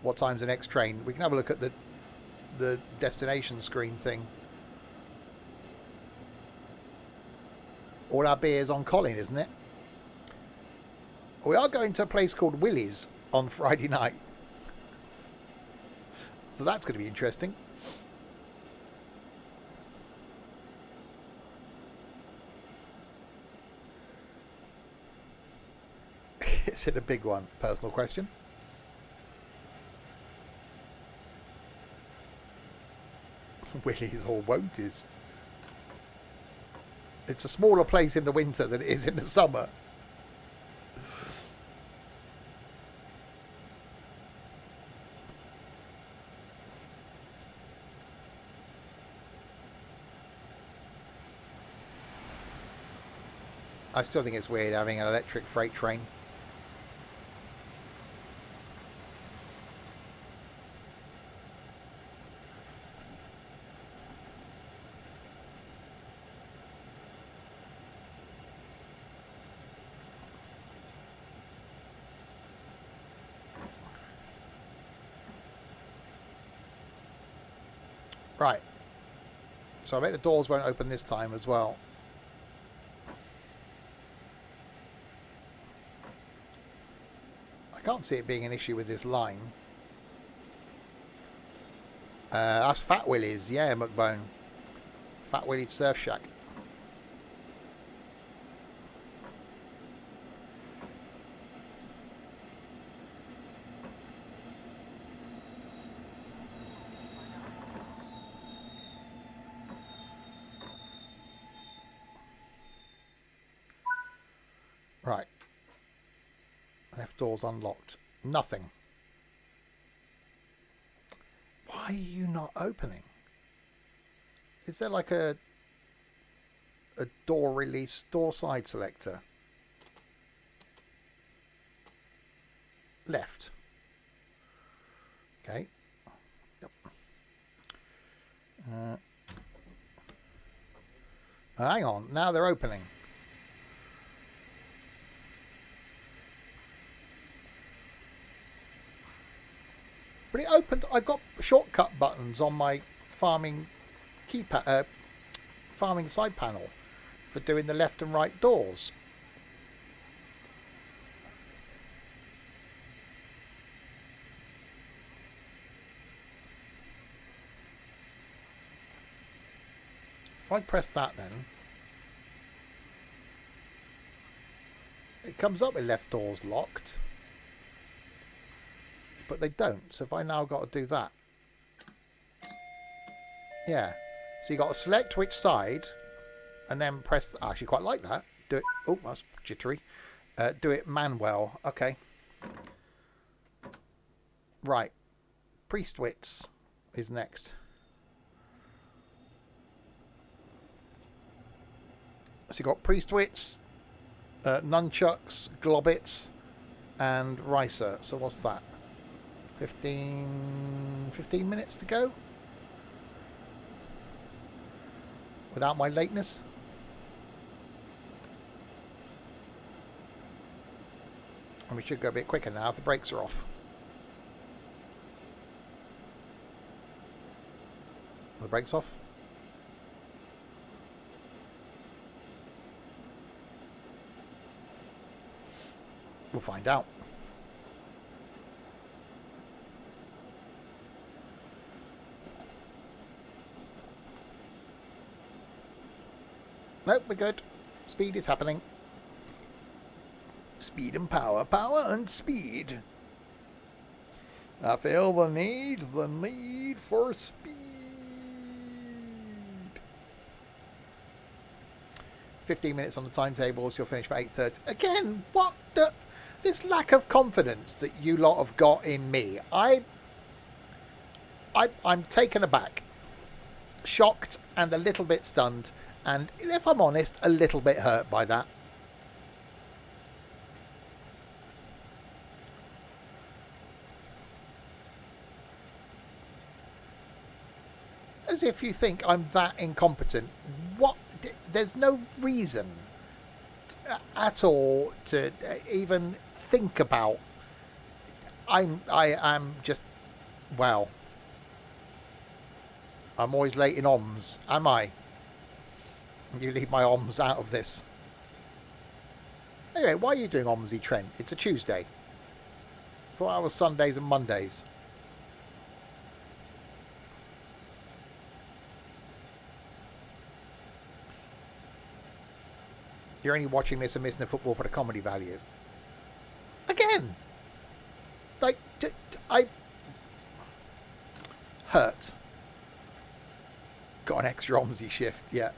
What time's the next train? We can have a look at the destination screen thing. All our beers on Colin, isn't it? We are going to a place called Willie's on Friday night. So that's going to be interesting. Is it a big one? Personal question. Willie's or Won'ties. It's a smaller place in the winter than it is in the summer. I still think it's weird having an electric freight train. Right. So I bet the doors won't open this time as well. I can't see it being an issue with this line. That's Fat Willie's, yeah, McBone. Fat Willie's Surf Shack. Right. Left door's unlocked. Nothing. Why are you not opening? Is there like a door release, door side selector? Left. Okay. Yep. Hang on. Now they're opening. But it opened. I've got shortcut buttons on my farming keypad, farming side panel for doing the left and right doors. If I press that then, it comes up with left doors locked, but they don't. So if I now got to do that, yeah. So you got to select which side, and then press. I actually quite like that. Do it. Oh, that's jittery. Do it manual. Okay. Right. Priestwitz is next. So you got Priestwitz, Nunchucks, Globbits, and Ricer. So what's that? 15 minutes to go? Without my lateness? And we should go a bit quicker now if the brakes are off. Are the brakes off? We'll find out. Nope, we're good. Speed is happening. Speed and power. Power and speed. I feel the need for speed. 15 minutes on the timetable, so you'll finish by 8:30. Again, what the... This lack of confidence that you lot have got in me. I'm taken aback. Shocked and a little bit stunned. And if I'm honest, a little bit hurt by that. As if you think I'm that incompetent. What? There's no reason at all to even think about. I am just, well, I'm always late in OMS, am I? You leave my OMS out of this. Anyway, why are you doing OMSy, Trent? It's a Tuesday. Thought I was Sundays and Mondays. You're only watching this and missing the football for the comedy value. Again, like, I hurt. Got an extra OMSy shift, yeah.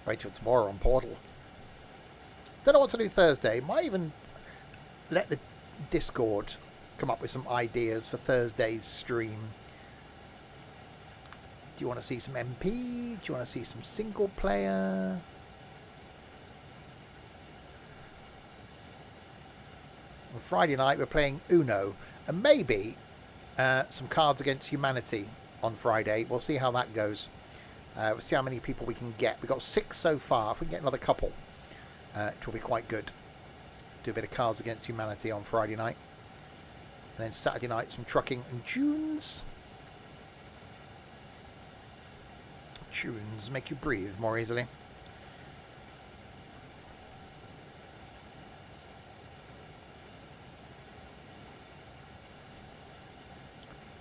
Wait till tomorrow on Portal. Don't know what to do Thursday. Might even let the Discord come up with some ideas for Thursday's stream. Do you want to see some MP? Do you want to see some single player? On Friday night we're playing Uno and maybe some Cards Against Humanity on Friday. We'll see how that goes. We'll see how many people we can get. We've got 6 so far. If we can get another couple, it will be quite good. Do a bit of Cards Against Humanity on Friday night. And then Saturday night, some trucking and tunes. Tunes make you breathe more easily.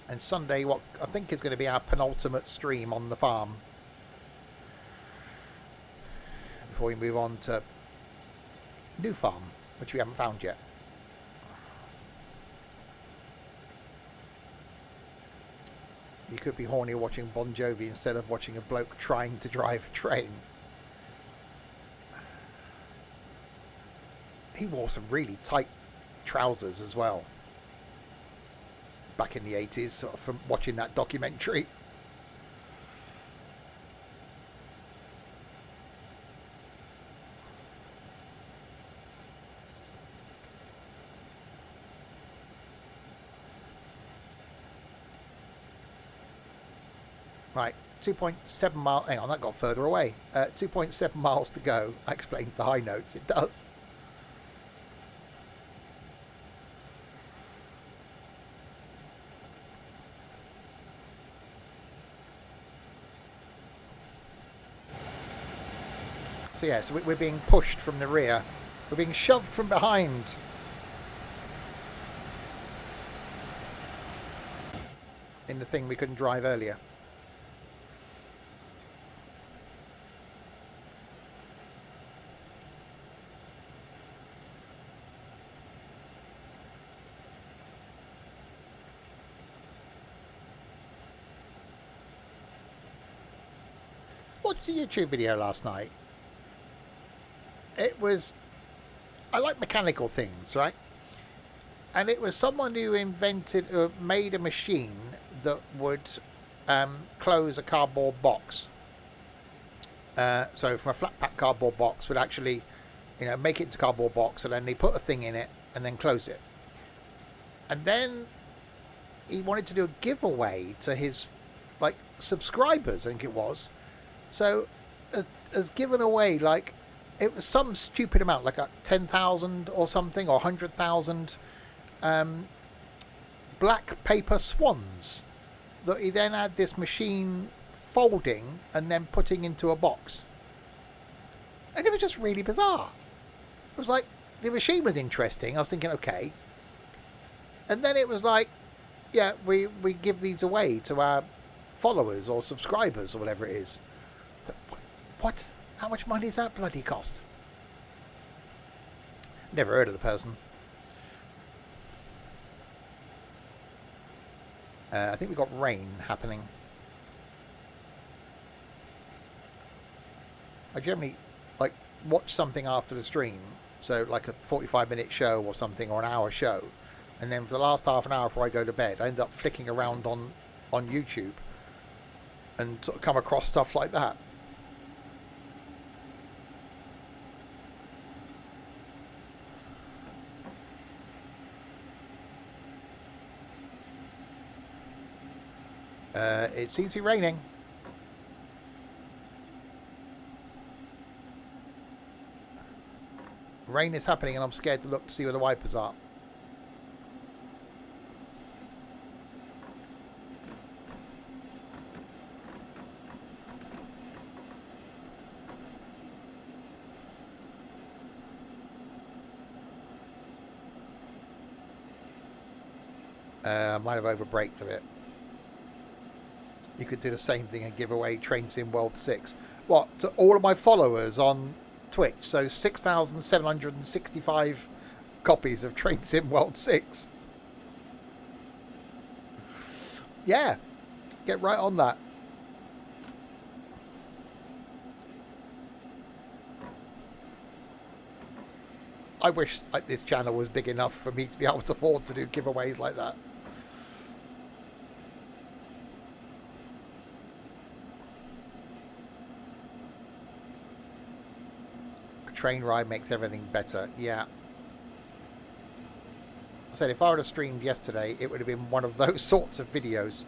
And Sunday, what I think is going to be our penultimate stream on the farm. Before we move on to new farm, which we haven't found yet. You could be horny watching Bon Jovi instead of watching a bloke trying to drive a train. He wore some really tight trousers as well. Back in the 80s, sort of from watching that documentary. Right, 2.7 miles. Hang on, that got further away. 2.7 miles to go. That explains the high notes. It does. So yeah, so we're being pushed from the rear. We're being shoved from behind. in the thing we couldn't drive earlier. Watched a YouTube video last night. It was, I like mechanical things, right? And it was someone who made a machine that would close a cardboard box. So from a flat pack cardboard box would actually, make it into a cardboard box, and then they put a thing in it and then close it. And then he wanted to do a giveaway to his subscribers, I think it was. So as given away, it was some stupid amount, like 10,000 or something, or 100,000 black paper swans that he then had this machine folding and then putting into a box. And it was just really bizarre. It was like, the machine was interesting. I was thinking, okay. And then it was like, yeah, we give these away to our followers or subscribers or whatever it is. What? How much money does that bloody cost? Never heard of the person. I think we've got rain happening. I generally watch something after the stream, so like a 45-minute show or something, or an hour show, and then for the last half an hour before I go to bed, I end up flicking around on YouTube and sort of come across stuff like that. It seems to be raining. Rain is happening and I'm scared to look to see where the wipers are. I might have overbraked a bit. You could do the same thing and give away Train Sim World 6. What? To all of my followers on Twitch. So 6,765 copies of Train Sim World 6. Yeah. Get right on that. I wish this channel was big enough for me to be able to afford to do giveaways like that. Train ride makes everything better. Yeah. I said if I would have streamed yesterday, it would have been one of those sorts of videos.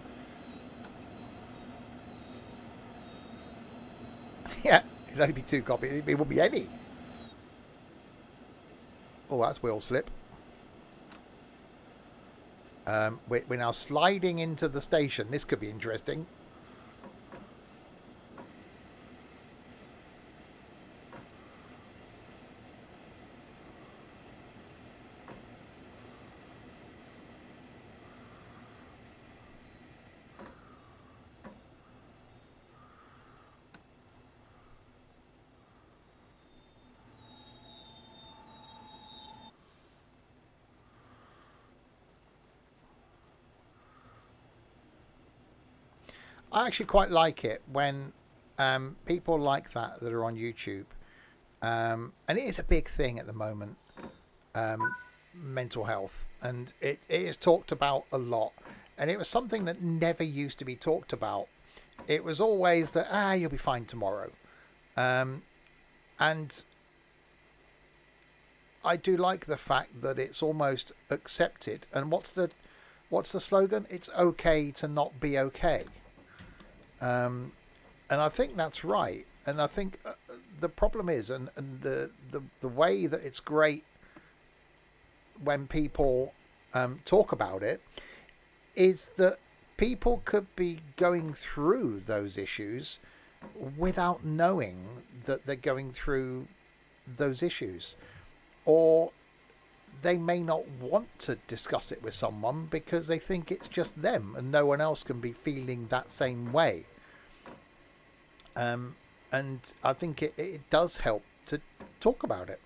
Yeah, it'd only be 2 copies. It wouldn't be any. Oh, that's wheel slip. We're now sliding into the station. This could be interesting. I actually quite like it when people like that are on YouTube. And it is a big thing at the moment, mental health. And it is talked about a lot. And it was something that never used to be talked about. It was always that, you'll be fine tomorrow. And I do like the fact that it's almost accepted. And what's the slogan? It's okay to not be okay. And I think that's right. And I think the problem is, and the way that it's great when people talk about it, is that people could be going through those issues without knowing that they're going through those issues. Or they may not want to discuss it with someone because they think it's just them and no one else can be feeling that same way. And I think it does help to talk about it.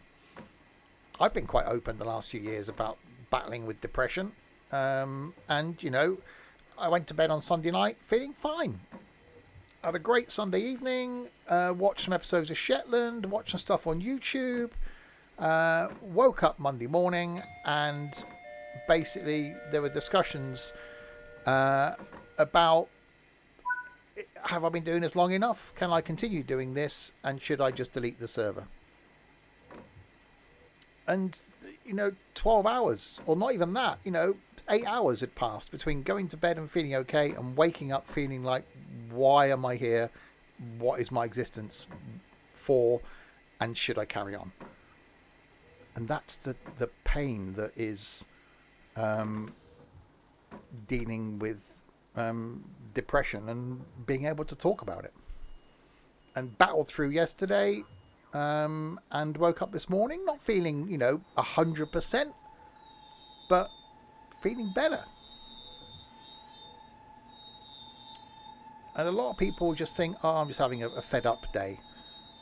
I've been quite open the last few years about battling with depression. And, you know, I went to bed on Sunday night feeling fine. I had a great Sunday evening, watched some episodes of Shetland, watched some stuff on YouTube, woke up Monday morning, and basically there were discussions about, have I been doing this long enough? Can I continue doing this? And should I just delete the server? And, you know, 12 hours, or not even that, you know, 8 hours had passed between going to bed and feeling okay and waking up feeling like, why am I here? What is my existence for? And should I carry on? And that's the pain that is dealing with depression and being able to talk about it. And battled through yesterday and woke up this morning not feeling, you know, 100%, but feeling better. And a lot of people just think, oh, I'm just having a fed up day.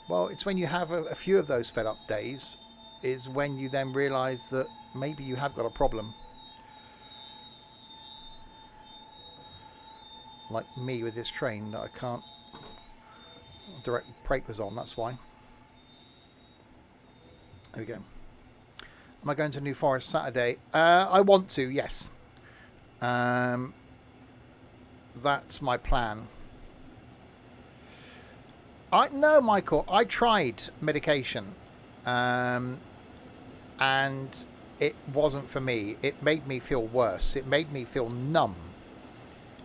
Well, it's when you have a few of those fed up days is when you then realise that maybe you have got a problem. Like me with this train that I can't direct brake was on, that's why. There we go. Am I going to New Forest Saturday? I want to, yes. That's my plan. No, Michael, I tried medication and it wasn't for me. It made me feel worse. It made me feel numb.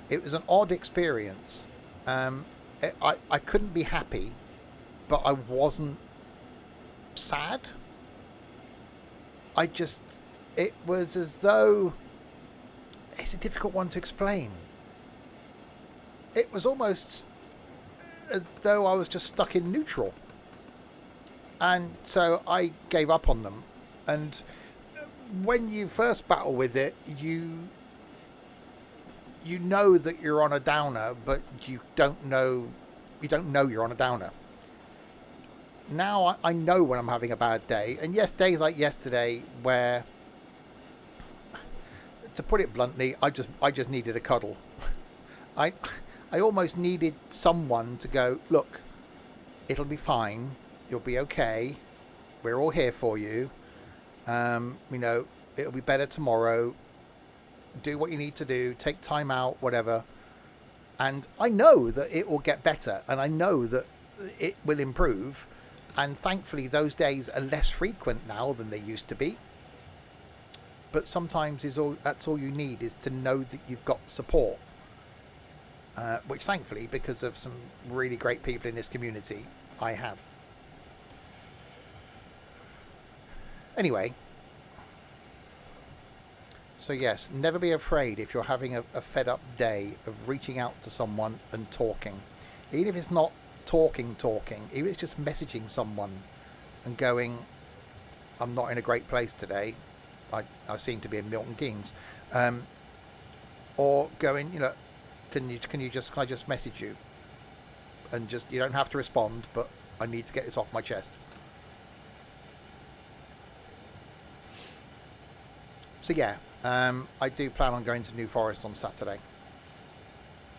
It was an odd experience. I couldn't be happy, but I wasn't sad. It was as though, it's a difficult one to explain. It was almost as though I was just stuck in neutral. And so I gave up on them. And when you first battle with it, you know that you're on a downer, but you don't know you're on a downer. Now I know when I'm having a bad day. And yes, days like yesterday where, to put it bluntly, I just needed a cuddle. I almost needed someone to go, look, it'll be fine. You'll be okay. We're all here for you. You know, it'll be better tomorrow. Do what you need to do. Take time out, whatever. And I know that it will get better. And I know that it will improve. And thankfully, those days are less frequent now than they used to be. But sometimes that's all you need, is to know that you've got support. Which thankfully, because of some really great people in this community, I have. Anyway. So yes, never be afraid if you're having a fed up day of reaching out to someone and talking. Even if it's not talking, even if it's just messaging someone and going, I'm not in a great place today. I seem to be in Milton Keynes. Or going, you know, can I just message you? And just, you don't have to respond, but I need to get this off my chest. So yeah, I do plan on going to New Forest on Saturday.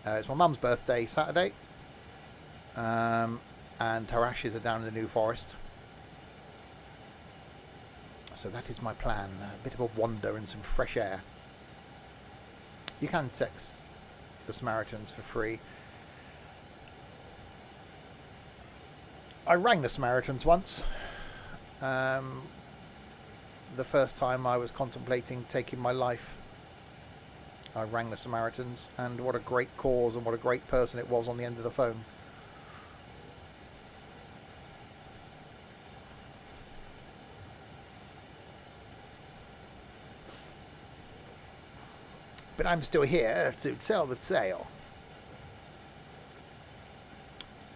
It's my mum's birthday Saturday. And her ashes are down in the New Forest. So that is my plan. A bit of a wander and some fresh air. You can text the Samaritans for free. I rang the Samaritans once. The first time I was contemplating taking my life, I rang the Samaritans, and what a great cause and what a great person it was on the end of the phone. But I'm still here to tell the tale.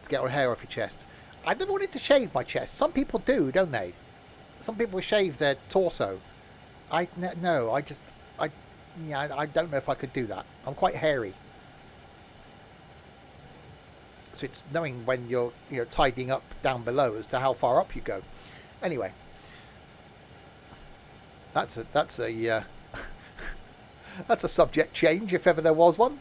To get all hair off your chest. I never wanted to shave my chest. Some people do, don't they? Some people shave their torso. No, I don't know if I could do that. I'm quite hairy. So it's knowing when you're tidying up down below as to how far up you go. Anyway, that's a that's a subject change if ever there was one.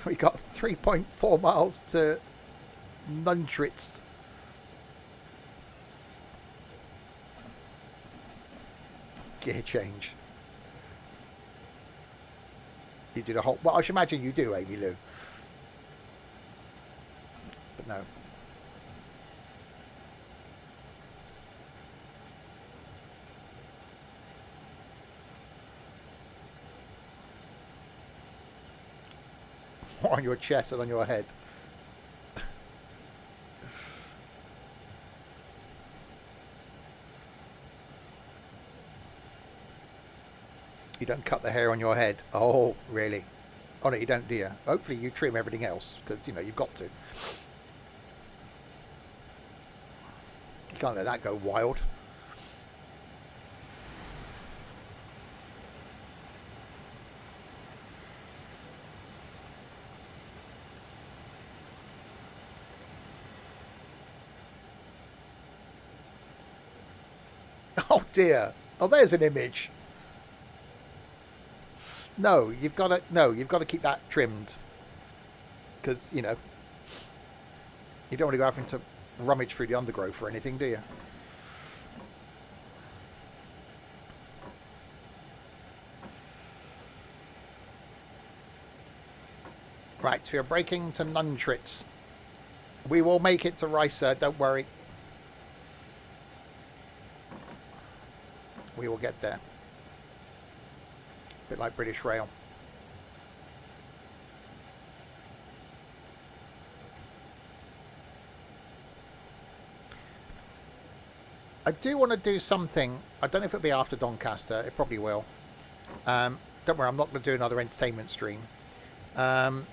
We got 3.4 miles to Nunchritz. Gear change. You did a whole... Well, I should imagine you do, Amy Lou. But no. More on your chest and on your head. You don't cut the hair on your head. Oh, really? Oh, no, you don't, do you? Hopefully you trim everything else, because, you've got to. You can't let that go wild. Oh, dear. Oh, there's an image. No, you've got to keep that trimmed, because you don't want to go having to rummage through the undergrowth or anything, do you? Right, so we're braking to Nunchritz. We will make it to Ricer, don't worry. We will get there. Bit like British Rail. I do want to do something. I don't know if it'll be after Doncaster. It probably will. Don't worry, I'm not going to do another entertainment stream. I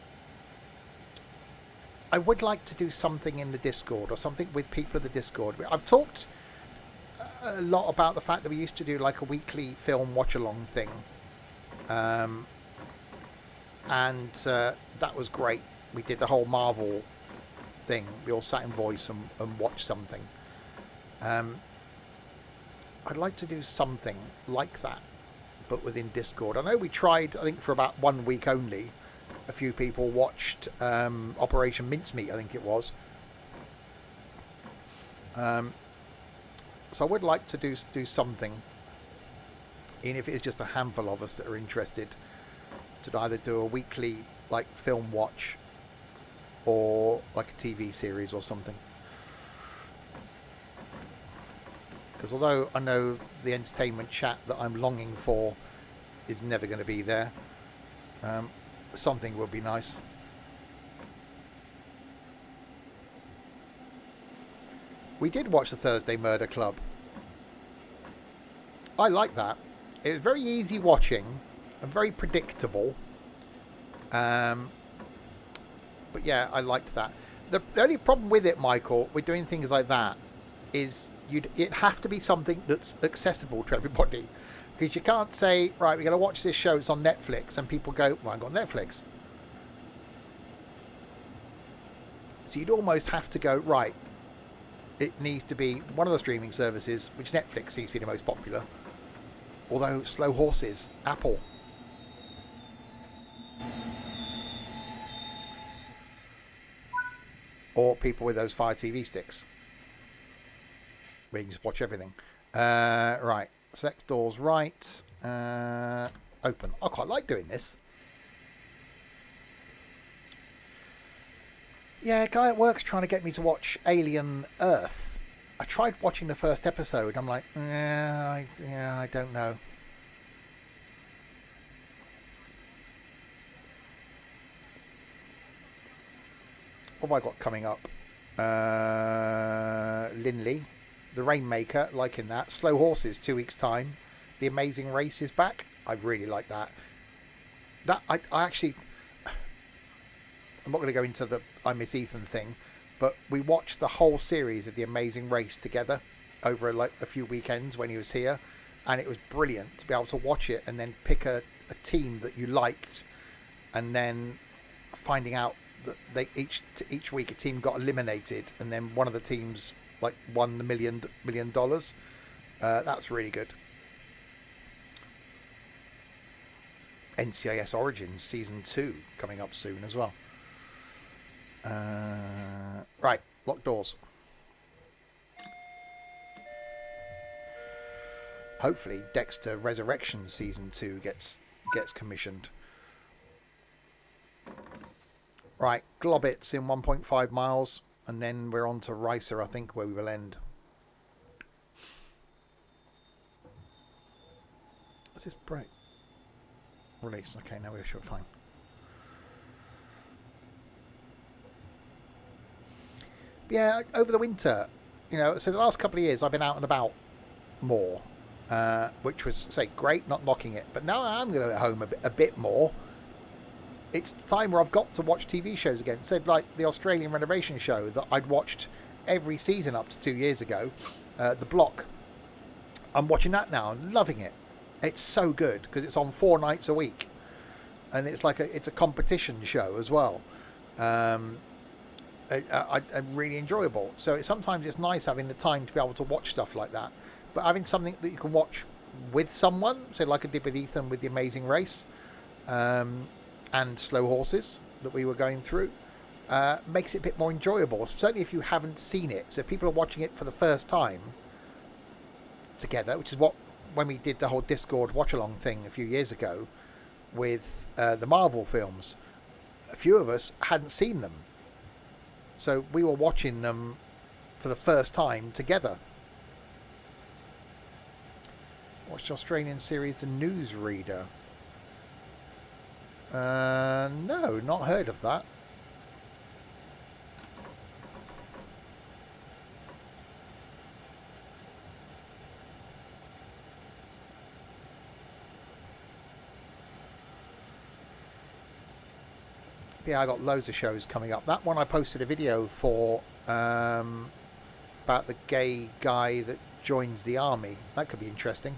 would like to do something in the Discord, or something with people in the Discord. I've talked a lot about the fact that we used to do like a weekly film watch-along thing. And that was great. We did the whole Marvel thing. We all sat in voice and watched something. I'd like to do something like that, but within Discord. I know we tried, I think for about 1 week only, a few people watched Operation Mincemeat, I think it was. So I would like to do something, even if it is just a handful of us that are interested, to either do a weekly like film watch or like a TV series or something. Because although I know the entertainment chat that I'm longing for is never going to be there, something would be nice. We did watch the Thursday Murder Club. I like that. It was very easy watching and very predictable. But yeah, I liked that. The only problem with it, Michael, with doing things like that, is it'd have to be something that's accessible to everybody. Because you can't say, right, we're going to watch this show, it's on Netflix, and people go, well, I've got Netflix. So you'd almost have to go, right, it needs to be one of the streaming services, which Netflix seems to be the most popular. Although, slow horses, Apple. Or people with those Fire TV sticks, where you can just watch everything. Right, select doors right, open. I quite like doing this. Yeah, a guy at work's trying to get me to watch Alien Earth. I tried watching the first episode. I'm like, I don't know. What have I got coming up? Linley, The Rainmaker, liking that. Slow Horses, 2 weeks' time. The Amazing Race is back. I really like that. I actually... I'm not going to go into the I Miss Ethan thing, but we watched the whole series of The Amazing Race together over like a few weekends when he was here, and it was brilliant to be able to watch it and then pick a team that you liked, and then finding out that they each week a team got eliminated, and then one of the teams like won the million dollars. That's really good. NCIS Origins Season 2 coming up soon as well. Right, lock doors. Hopefully Dexter Resurrection Season 2 gets commissioned. Right, Globbits in 1.5 miles, and then we're on to Ricer, I think, where we will end. What's this break? Release. Okay, now we should be fine. Yeah, over the winter, so the last couple of years I've been out and about more, which was, say, great, not knocking it. But now I'm going to be at home a bit more. It's the time where I've got to watch TV shows again. So, like the Australian renovation show that I'd watched every season up to 2 years ago, The Block. I'm watching that now and loving it. It's so good because it's on 4 nights a week, and it's like it's a competition show as well. Really enjoyable. So sometimes it's nice having the time to be able to watch stuff like that, but having something that you can watch with someone, so like I did with Ethan with The Amazing Race, and Slow Horses that we were going through, makes it a bit more enjoyable, certainly if you haven't seen it. So if people are watching it for the first time together, which is what when we did the whole Discord watch along thing a few years ago with the Marvel films, a few of us hadn't seen them, so we were watching them for the first time together. Watched the Australian series The Newsreader. No, not heard of that. Yeah, I got loads of shows coming up. That one I posted a video for about the gay guy that joins the army. That could be interesting.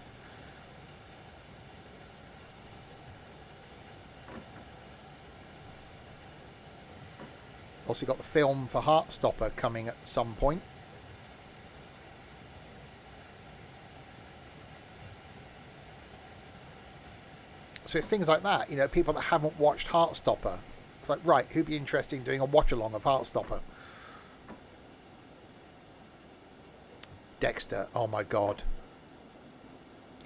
Also got the film for Heartstopper coming at some point. So it's things like that, people that haven't watched Heartstopper. It's like, right, who'd be interested in doing a watch-along of Heartstopper? Dexter, oh my god.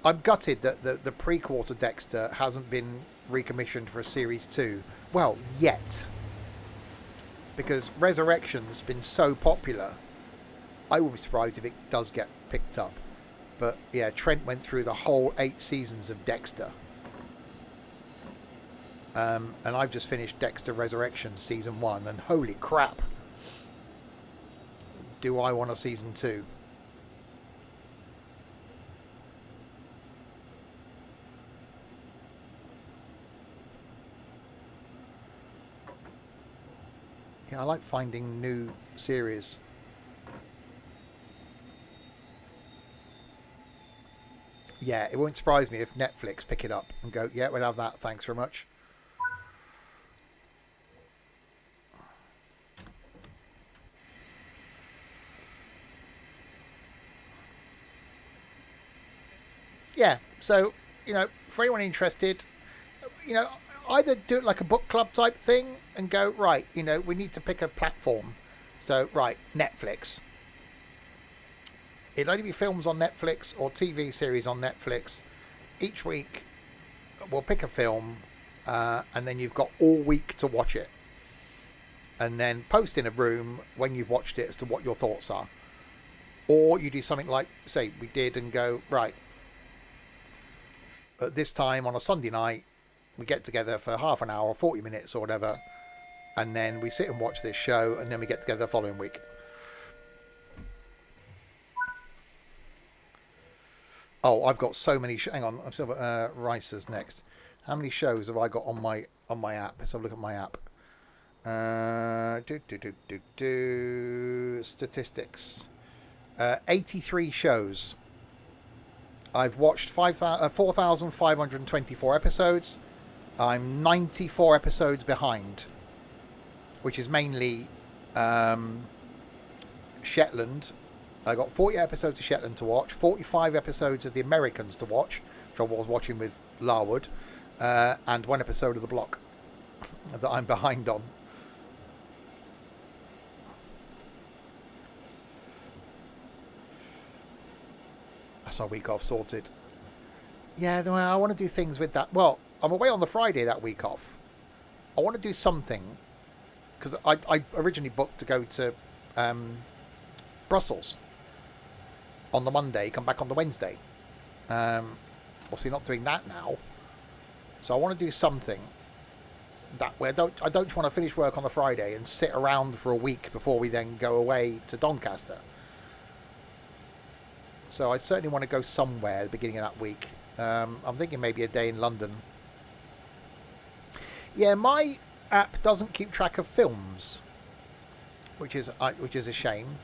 I'm gutted that the prequel to Dexter hasn't been recommissioned for a Series 2. Well, yet. Because Resurrection's been so popular, I will be surprised if it does get picked up. But yeah, Trent went through the whole 8 seasons of Dexter. And I've just finished Dexter Resurrection Season 1, and holy crap, do I want a Season 2. Yeah, I like finding new series. Yeah, it won't surprise me if Netflix pick it up and go, yeah, we'll have that, thanks very much. Yeah, so, for anyone interested, either do it like a book club type thing and go, right, we need to pick a platform. So, right, Netflix. It'll only be films on Netflix or TV series on Netflix. Each week, we'll pick a film, and then you've got all week to watch it. And then post in a room when you've watched it as to what your thoughts are. Or you do something like, say, we did and go, right, at this time on a Sunday night, we get together for half an hour, 40 minutes or whatever, and then we sit and watch this show, and then we get together the following week. Oh, I've got so many. Hang on, I'm still Ricer's next. How many shows have I got on my app? Let's have a look at my app. Statistics. 83 shows. I've watched 4,524 episodes. I'm 94 episodes behind, which is mainly Shetland. I got 40 episodes of Shetland to watch, 45 episodes of The Americans to watch, which I was watching with Larwood, and 1 episode of The Block that I'm behind on. That's my week off sorted. Yeah, I want to do things with that. Well, I'm away on the Friday that week off. I want to do something, because I originally booked to go to Brussels on the Monday, come back on the Wednesday. Obviously not doing that now. So I want to do something that way. I don't want to finish work on the Friday and sit around for a week before we then go away to Doncaster. So I certainly want to go somewhere at the beginning of that week. I'm thinking maybe a day in London. Yeah, my app doesn't keep track of films, which is a shame.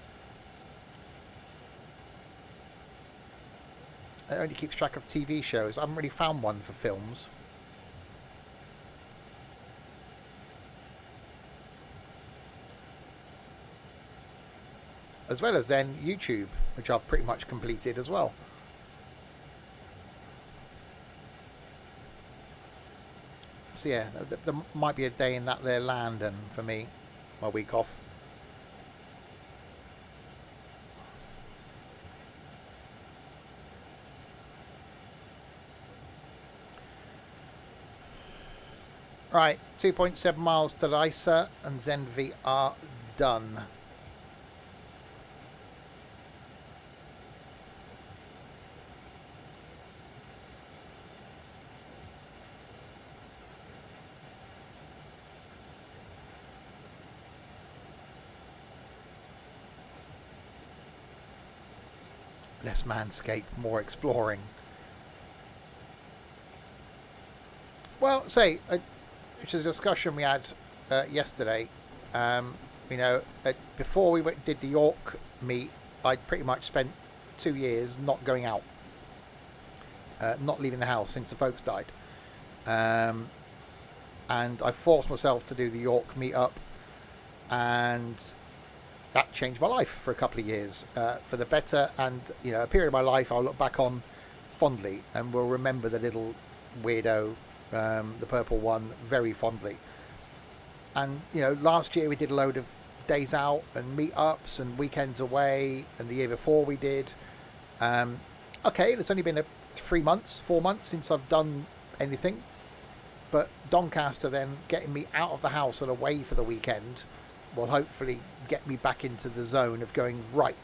It only keeps track of TV shows. I haven't really found one for films. As well as then YouTube, which I've pretty much completed as well. So yeah, there might be a day in that there land and for me, my week off. Right, 2.7 miles to Leicester and Zenvi are done. Less manscape, more exploring. Well, which is a discussion we had yesterday. Before we did the York meet, I'd pretty much spent 2 years not going out, not leaving the house since the folks died. And I forced myself to do the York meet-up, and that changed my life for a couple of years for the better. And a period of my life I'll look back on fondly and will remember the little weirdo, the purple one, very fondly. And last year we did a load of days out and meetups and weekends away, and the year before we did. Okay, it's only been 4 months since I've done anything, but Doncaster then getting me out of the house and away for the weekend will hopefully get me back into the zone of going, right,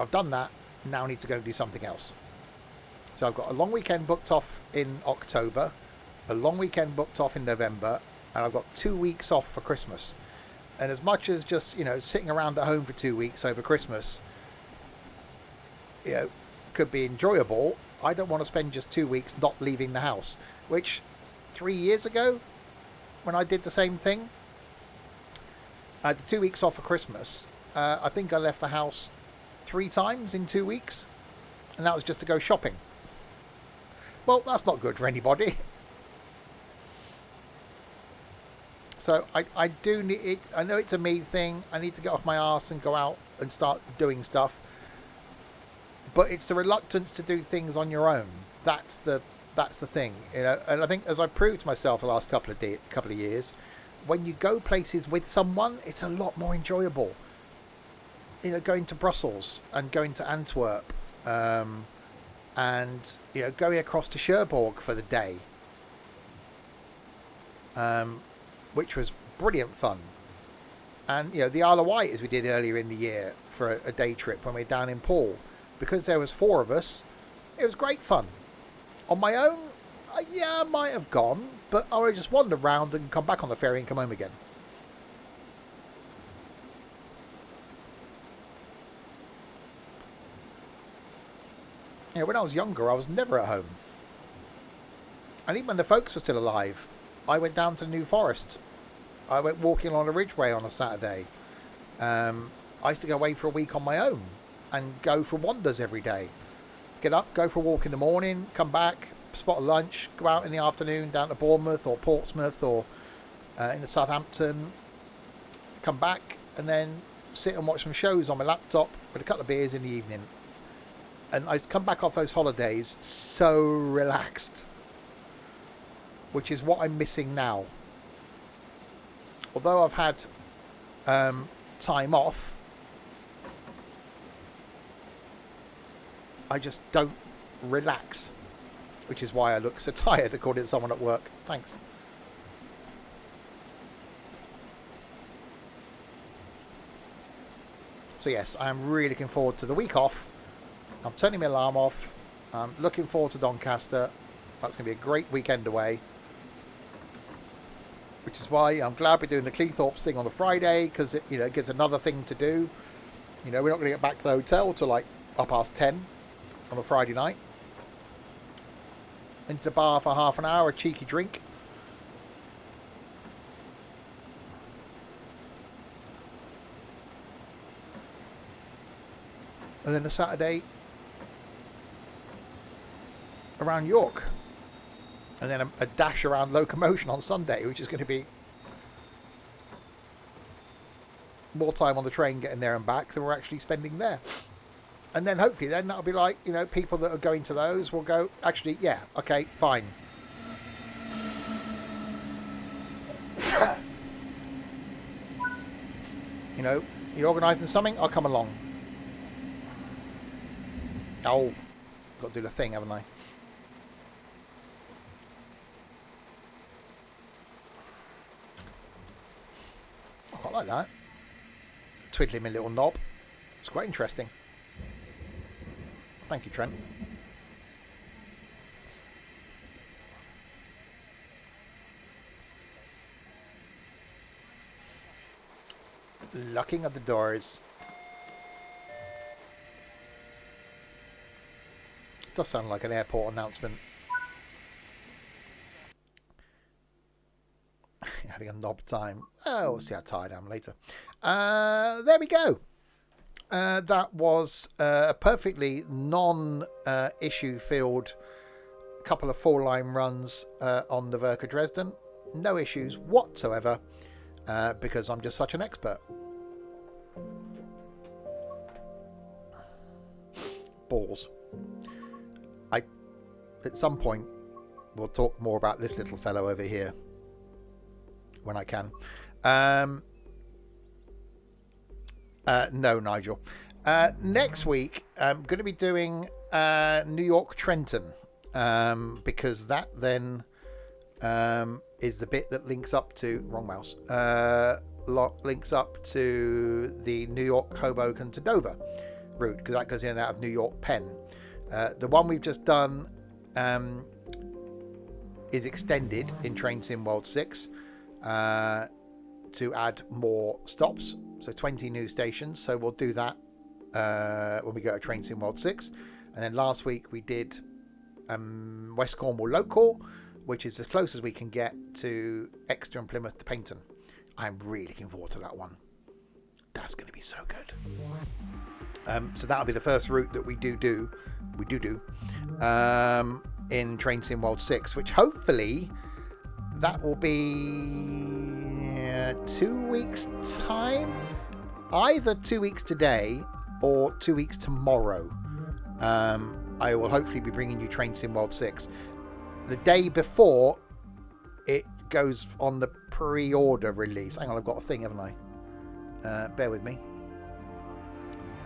I've done that, now I need to go and do something else. So I've got a long weekend booked off in October, a long weekend booked off in November, and I've got 2 weeks off for Christmas. And as much as just, sitting around at home for 2 weeks over Christmas, could be enjoyable, I don't want to spend just 2 weeks not leaving the house, which 3 years ago, when I did the same thing, I had 2 weeks off for Christmas. I think I left the house 3 times in 2 weeks, and that was just to go shopping. Well, that's not good for anybody. So I do need it. I know it's a me thing. I need to get off my arse and go out and start doing stuff. But it's the reluctance to do things on your own. That's the thing, And I think, as I proved to myself the last couple of years, when you go places with someone, it's a lot more enjoyable. Going to Brussels and going to Antwerp, and going across to Cherbourg for the day, which was brilliant fun. And the Isle of Wight, as we did earlier in the year for a day trip when we were down in Poole, because there was 4 of us, it was great fun. On my own, I might have gone, but I would just wander around and come back on the ferry and come home again. When I was younger, I was never at home. And even when the folks were still alive, I went down to New Forest. I went walking along a ridgeway on a Saturday. I used to go away for a week on my own and go for wanders every day. Get up, go for a walk in the morning, come back, spot a lunch, go out in the afternoon down to Bournemouth or Portsmouth or into Southampton, come back and then sit and watch some shows on my laptop with a couple of beers in the evening. And I come back off those holidays so relaxed, which is what I'm missing now. Although I've had time off, I just don't relax, which is why I look so tired, according to someone at work. Thanks. So yes, I'm really looking forward to the week off. I'm turning my alarm off. I'm looking forward to Doncaster. That's going to be a great weekend away. Which is why I'm glad we're doing the Cleethorpes thing on a Friday, because it, it gives another thing to do. We're not going to get back to the hotel till like 10:30 on a Friday night. Into the bar for half an hour, a cheeky drink. And then a Saturday around York. And then a dash around Locomotion on Sunday, which is going to be more time on the train getting there and back than we're actually spending there. And then hopefully then that'll be like, people that are going to those will go, actually, yeah, okay, fine. You're organising something, I'll come along. Oh, got to do the thing, haven't I? I quite like that. Twiddling my little knob. It's quite interesting. Thank you, Trent. Locking of the doors. Does sound like an airport announcement. Having a knob time. Oh, we'll see how tired I am later. There we go. That was a perfectly non-issue filled couple of 4-line runs on Nahverkehr Dresden. No issues whatsoever because I'm just such an expert. Balls. At some point, we'll talk more about this little fellow over here when I can. No, Nigel. Next week, I'm going to be doing New York Trenton because that then is the bit that links up to links up to the New York Hoboken to Dover route, because that goes in and out of New York Penn. The one we've just done is extended in Train Sim World 6 to add more stops, so 20 new stations. So we'll do that when we go to Train Sim World 6. And then last week we did West Cornwall Local, which is as close as we can get to Exeter and Plymouth to Paignton. I'm really looking forward to that one. That's going to be so good. So that'll be the first route that we do in Train Sim World 6, which hopefully that will be 2 weeks time, either 2 weeks today or 2 weeks tomorrow. I will hopefully be bringing you Train Sim World 6 the day before it goes on the pre-order release. Hang on, I've got a thing, haven't I? Bear with me.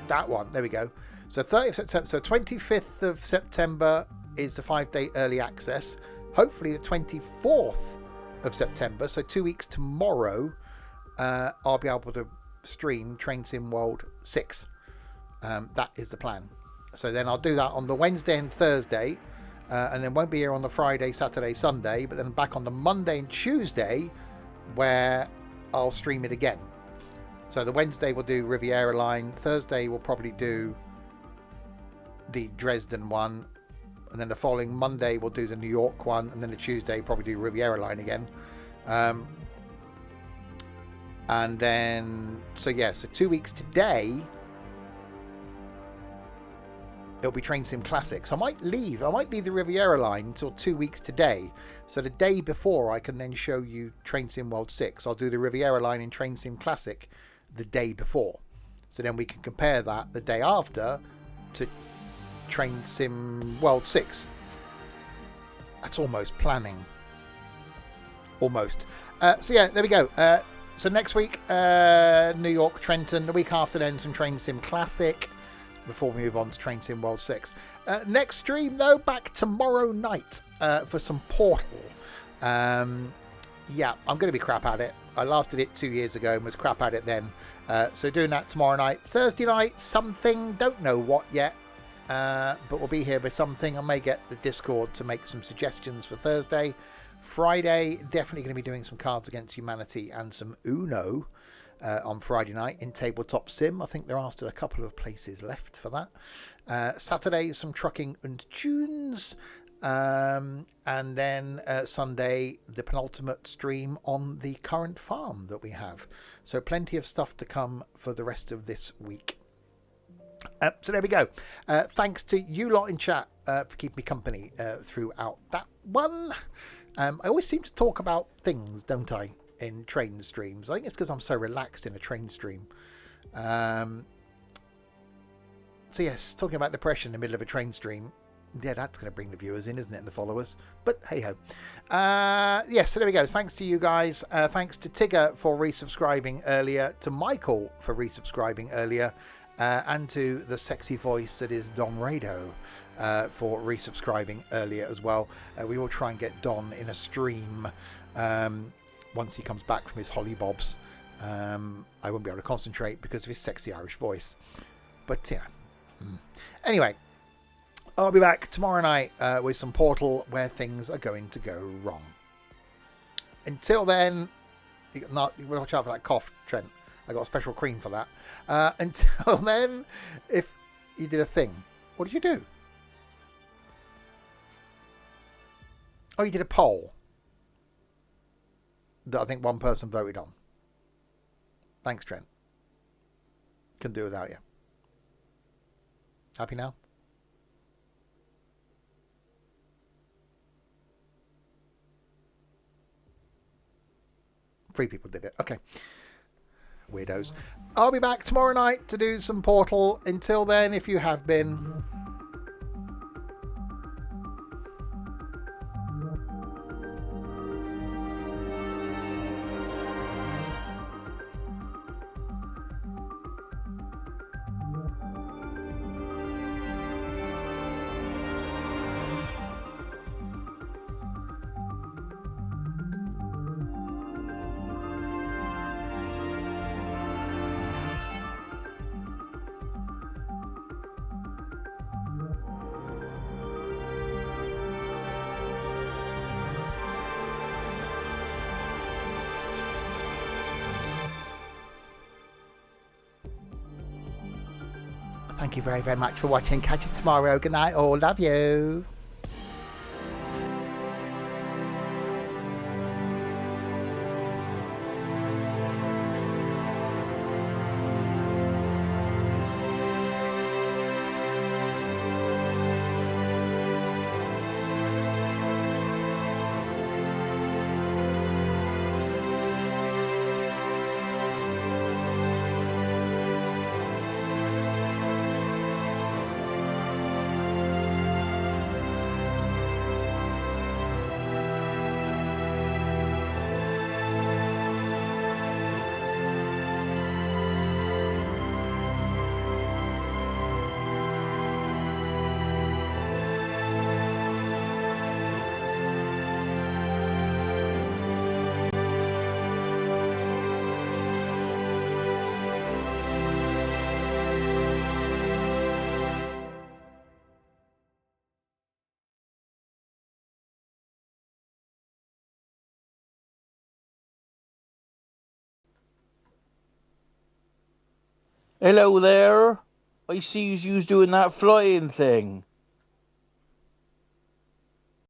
That one, there we go. So 30th September, so 25th of September is the 5-day early access. Hopefully the 24th of September, so 2 weeks tomorrow, I'll be able to stream Train Sim World 6. That is the plan. So then I'll do that on the Wednesday and Thursday, and then won't be here on the Friday, Saturday, Sunday, but then back on the Monday and Tuesday, where I'll stream it again. So the Wednesday we'll do Riviera Line, Thursday we'll probably do the Dresden one, and then the following Monday we'll do the New York one, and then the Tuesday probably do Riviera Line again. And then, so 2 weeks today it'll be Train Sim Classic. So I might leave the Riviera line until 2 weeks today. So the day before I can then show you Train Sim World 6. I'll do the Riviera line in Train Sim Classic the day before. So then we can compare that the day after to Train Sim World 6. That's almost planning. Almost. So yeah, there we go. So next week, New York, Trenton. The week after then, some Train Sim Classic. Before we move on to Train Sim World 6. Next stream, though, back tomorrow night for some Portal. Yeah, I'm going to be crap at it. I last did it 2 years ago and was crap at it then. So doing that tomorrow night. Thursday night, something. Don't know what yet. But we'll be here with something. I may get the Discord to make some suggestions for Thursday. Friday, definitely going to be doing some Cards Against Humanity and some Uno. On Friday night in Tabletop Sim. I think there are still a couple of places left for that. Saturday, some Trucking and Tunes. And then Sunday, the penultimate stream on the current farm that we have. So plenty of stuff to come for the rest of this week. So there we go. Thanks to you lot in chat for keeping me company throughout that one. I always seem to talk about things, don't I? In train streams. I think it's because I'm so relaxed in a train stream. So yes, talking about depression in the middle of a train stream. Yeah, that's going to bring the viewers in, isn't it, and the followers? But hey ho. Yes, so there we go. Thanks to you guys. Thanks to Tigger for resubscribing earlier. To Michael for resubscribing earlier. And to the sexy voice that is Don Rado for resubscribing earlier as well. We will try and get Don in a stream once he comes back from his hollybobs. I won't be able to concentrate because of his sexy Irish voice. But yeah. Anyway, I'll be back tomorrow night with some Portal where things are going to go wrong. Until then, you watch out for that cough, Trent. I got a special cream for that. Until then, if you did a thing, what did you do? Oh, you did a poll that I think one person voted on. Thanks, Trent. Couldn't do it without you. Happy now? Three people did it. Okay. Weirdos. I'll be back tomorrow night to do some Portal. Until then, if you have been... Thank you very, very much for watching. Catch you tomorrow. Good night all. Love you. Hello there. I see you doing that flying thing.